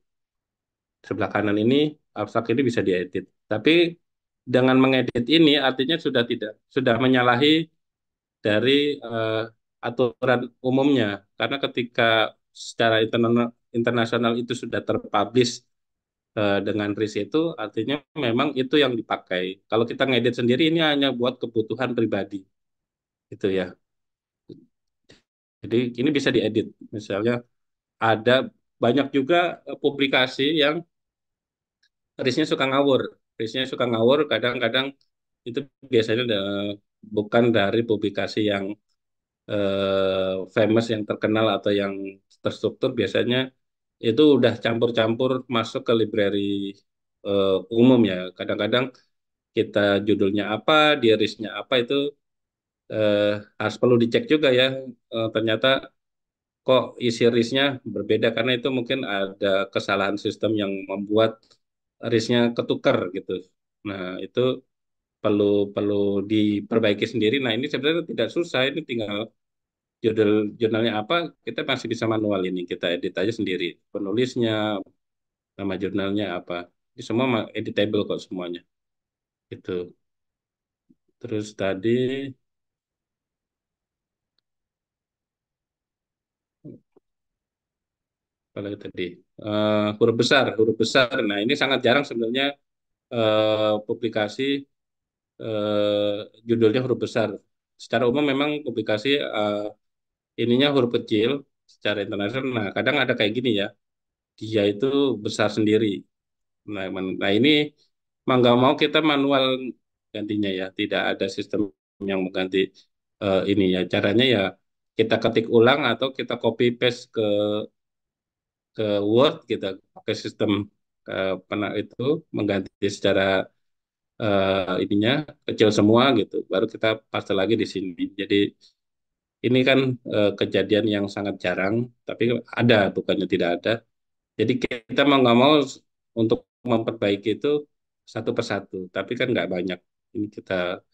sebelah kanan ini abstrak ini bisa diedit. Tapi dengan mengedit ini artinya sudah menyalahi dari aturan umumnya, karena ketika secara internasional itu sudah terpublish dengan RIS itu, artinya memang itu yang dipakai. Kalau kita ngedit sendiri ini hanya buat kebutuhan pribadi gitu ya. Jadi ini bisa diedit. Misalnya ada banyak juga publikasi yang RIS-nya suka ngawur. RIS-nya suka ngawur, kadang-kadang itu biasanya bukan dari publikasi yang famous, yang terkenal atau yang terstruktur. Biasanya itu udah campur-campur masuk ke library umum ya. Kadang-kadang kita judulnya apa, di listnya apa, itu eh, harus perlu dicek juga ya. Ternyata kok isi listnya berbeda, karena itu mungkin ada kesalahan sistem yang membuat listnya ketukar gitu. Nah, itu perlu perlu diperbaiki sendiri. Nah, ini sebenarnya tidak susah, ini tinggal jurnalnya apa, kita masih bisa manual, ini kita edit aja sendiri. Penulisnya, nama jurnalnya apa, ini semua editable kok semuanya. Itu. Terus tadi, apa lagi tadi? Huruf besar. Nah, ini sangat jarang sebenarnya publikasi judulnya huruf besar. Secara umum memang publikasi ininya huruf kecil secara internasional. Nah, kadang ada kayak gini ya, dia itu besar sendiri. Nah, ini mau nggak mau kita manual gantinya ya. Tidak ada sistem yang mengganti ini ya. Caranya ya kita ketik ulang atau kita copy paste ke Word, kita pakai sistem pernah itu mengganti secara ininya kecil semua gitu. Baru kita paste lagi di sini. Jadi ini kan kejadian yang sangat jarang, tapi ada, bukannya tidak ada. Jadi kita mau nggak mau untuk memperbaiki itu satu persatu, tapi kan nggak banyak. Ini kita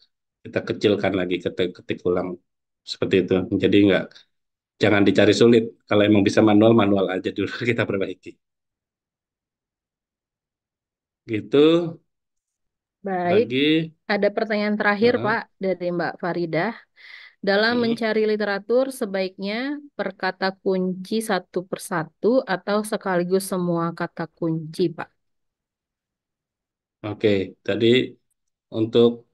kita kecilkan lagi, ketik, ketik ulang seperti itu. Jadi nggak, jangan dicari sulit. Kalau emang bisa manual, manual aja dulu kita perbaiki. Gitu. Baik, Lagi, ada pertanyaan terakhir eh, Pak dari Mbak Faridah. Dalam hmm, mencari literatur, sebaiknya per kata kunci satu persatu atau sekaligus semua kata kunci, Pak? oke. Tadi untuk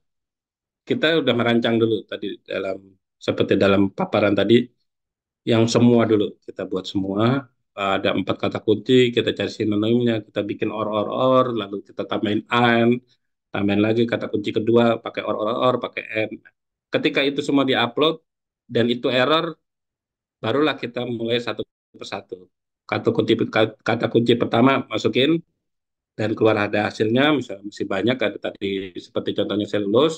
kita udah merancang dulu tadi dalam, seperti dalam paparan tadi, yang semua dulu kita buat semua. Ada 4 kata kunci, kita cari sinonimnya, kita bikin or, lalu kita tambahin an, tambahin lagi kata kunci kedua pakai or, pakai n. Ketika itu semua diupload dan itu error, barulah kita mulai satu persatu. Kata kunci pertama masukin dan keluar ada hasilnya, misalnya masih banyak, ada tadi seperti contohnya selulus,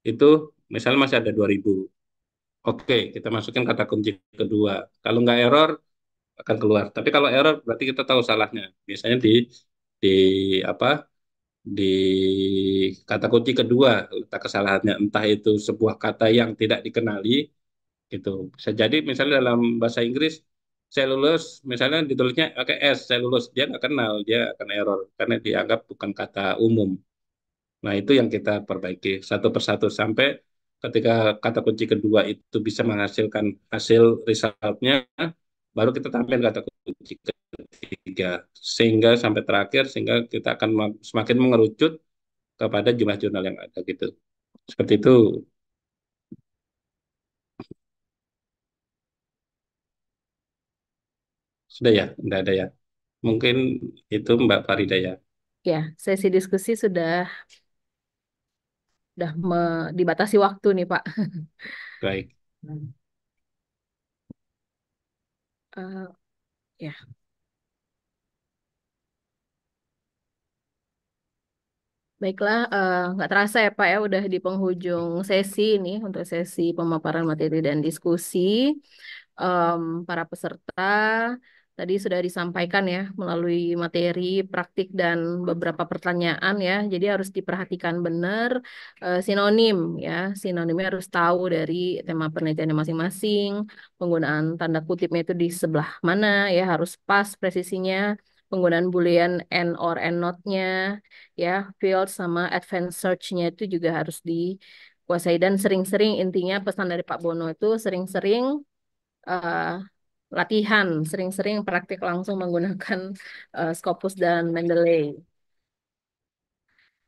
itu misalnya masih ada 2000. Oke, kita masukin kata kunci kedua. Kalau nggak error, akan keluar. Tapi kalau error, berarti kita tahu salahnya. Biasanya di apa? Di kata kunci kedua letak kesalahannya. Entah itu sebuah kata yang tidak dikenali, gitu. Bisa jadi misalnya dalam bahasa Inggris, cellulose, misalnya ditulisnya pakai S, cellulose. Dia nggak kenal, dia akan error. Karena dianggap bukan kata umum. Nah, itu yang kita perbaiki satu persatu sampai ketika kata kunci kedua itu bisa menghasilkan hasil resultnya, baru kita tambahin kata kunci ketiga, sehingga sampai terakhir, sehingga kita akan semakin mengerucut kepada jumlah jurnal yang ada gitu. Seperti itu. Sudah ya? Tidak ada ya? Mungkin itu Mbak Farida ya. Ya, sesi diskusi sudah dibatasi waktu nih, Pak. Baik. Eh, ya, baiklah. Nggak terasa ya, Pak ya, udah di penghujung sesi ini untuk sesi pemaparan materi dan diskusi. Para peserta tadi sudah disampaikan ya melalui materi, praktik, dan beberapa pertanyaan ya. Jadi harus diperhatikan benar sinonim ya. Sinonimnya harus tahu dari tema penelitiannya masing-masing. Penggunaan tanda kutipnya itu di sebelah mana ya, harus pas presisinya. Penggunaan boolean and or and not-nya ya, field sama advanced search-nya itu juga harus dikuasai dan sering-sering, intinya pesan dari Pak Bono itu sering-sering eh, latihan, sering-sering praktik langsung menggunakan Scopus dan Mendeley.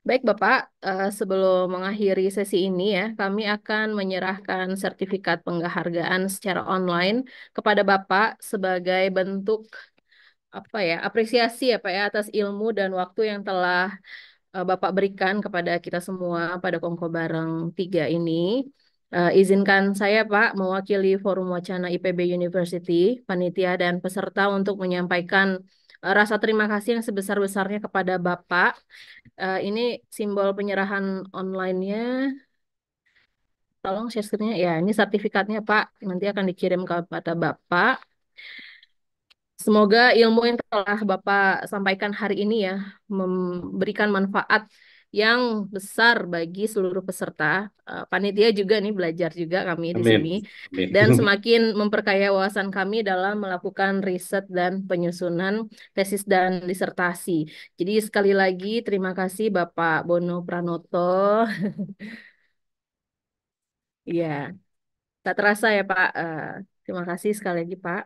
Baik, Bapak, sebelum mengakhiri sesi ini ya, kami akan menyerahkan sertifikat penghargaan secara online kepada Bapak sebagai bentuk apa ya, apresiasi ya Pak ya atas ilmu dan waktu yang telah Bapak berikan kepada kita semua pada Kongko Bareng 3 ini. Izinkan saya, Pak, mewakili Forum Wacana IPB University, panitia dan peserta untuk menyampaikan rasa terima kasih yang sebesar-besarnya kepada Bapak. Ini simbol penyerahan online-nya. Tolong share screen-nya. Ya, ini sertifikatnya, Pak. Nanti akan dikirim kepada Bapak. Semoga ilmu yang telah Bapak sampaikan hari ini ya memberikan manfaat yang besar bagi seluruh peserta. Panitia juga nih belajar juga kami di Amin. sini Amin. dan semakin memperkaya wawasan kami dalam melakukan riset dan penyusunan tesis dan disertasi. Jadi sekali lagi terima kasih Bapak Bono Pranoto. Iya, tak terasa ya Pak. Terima kasih sekali lagi Pak.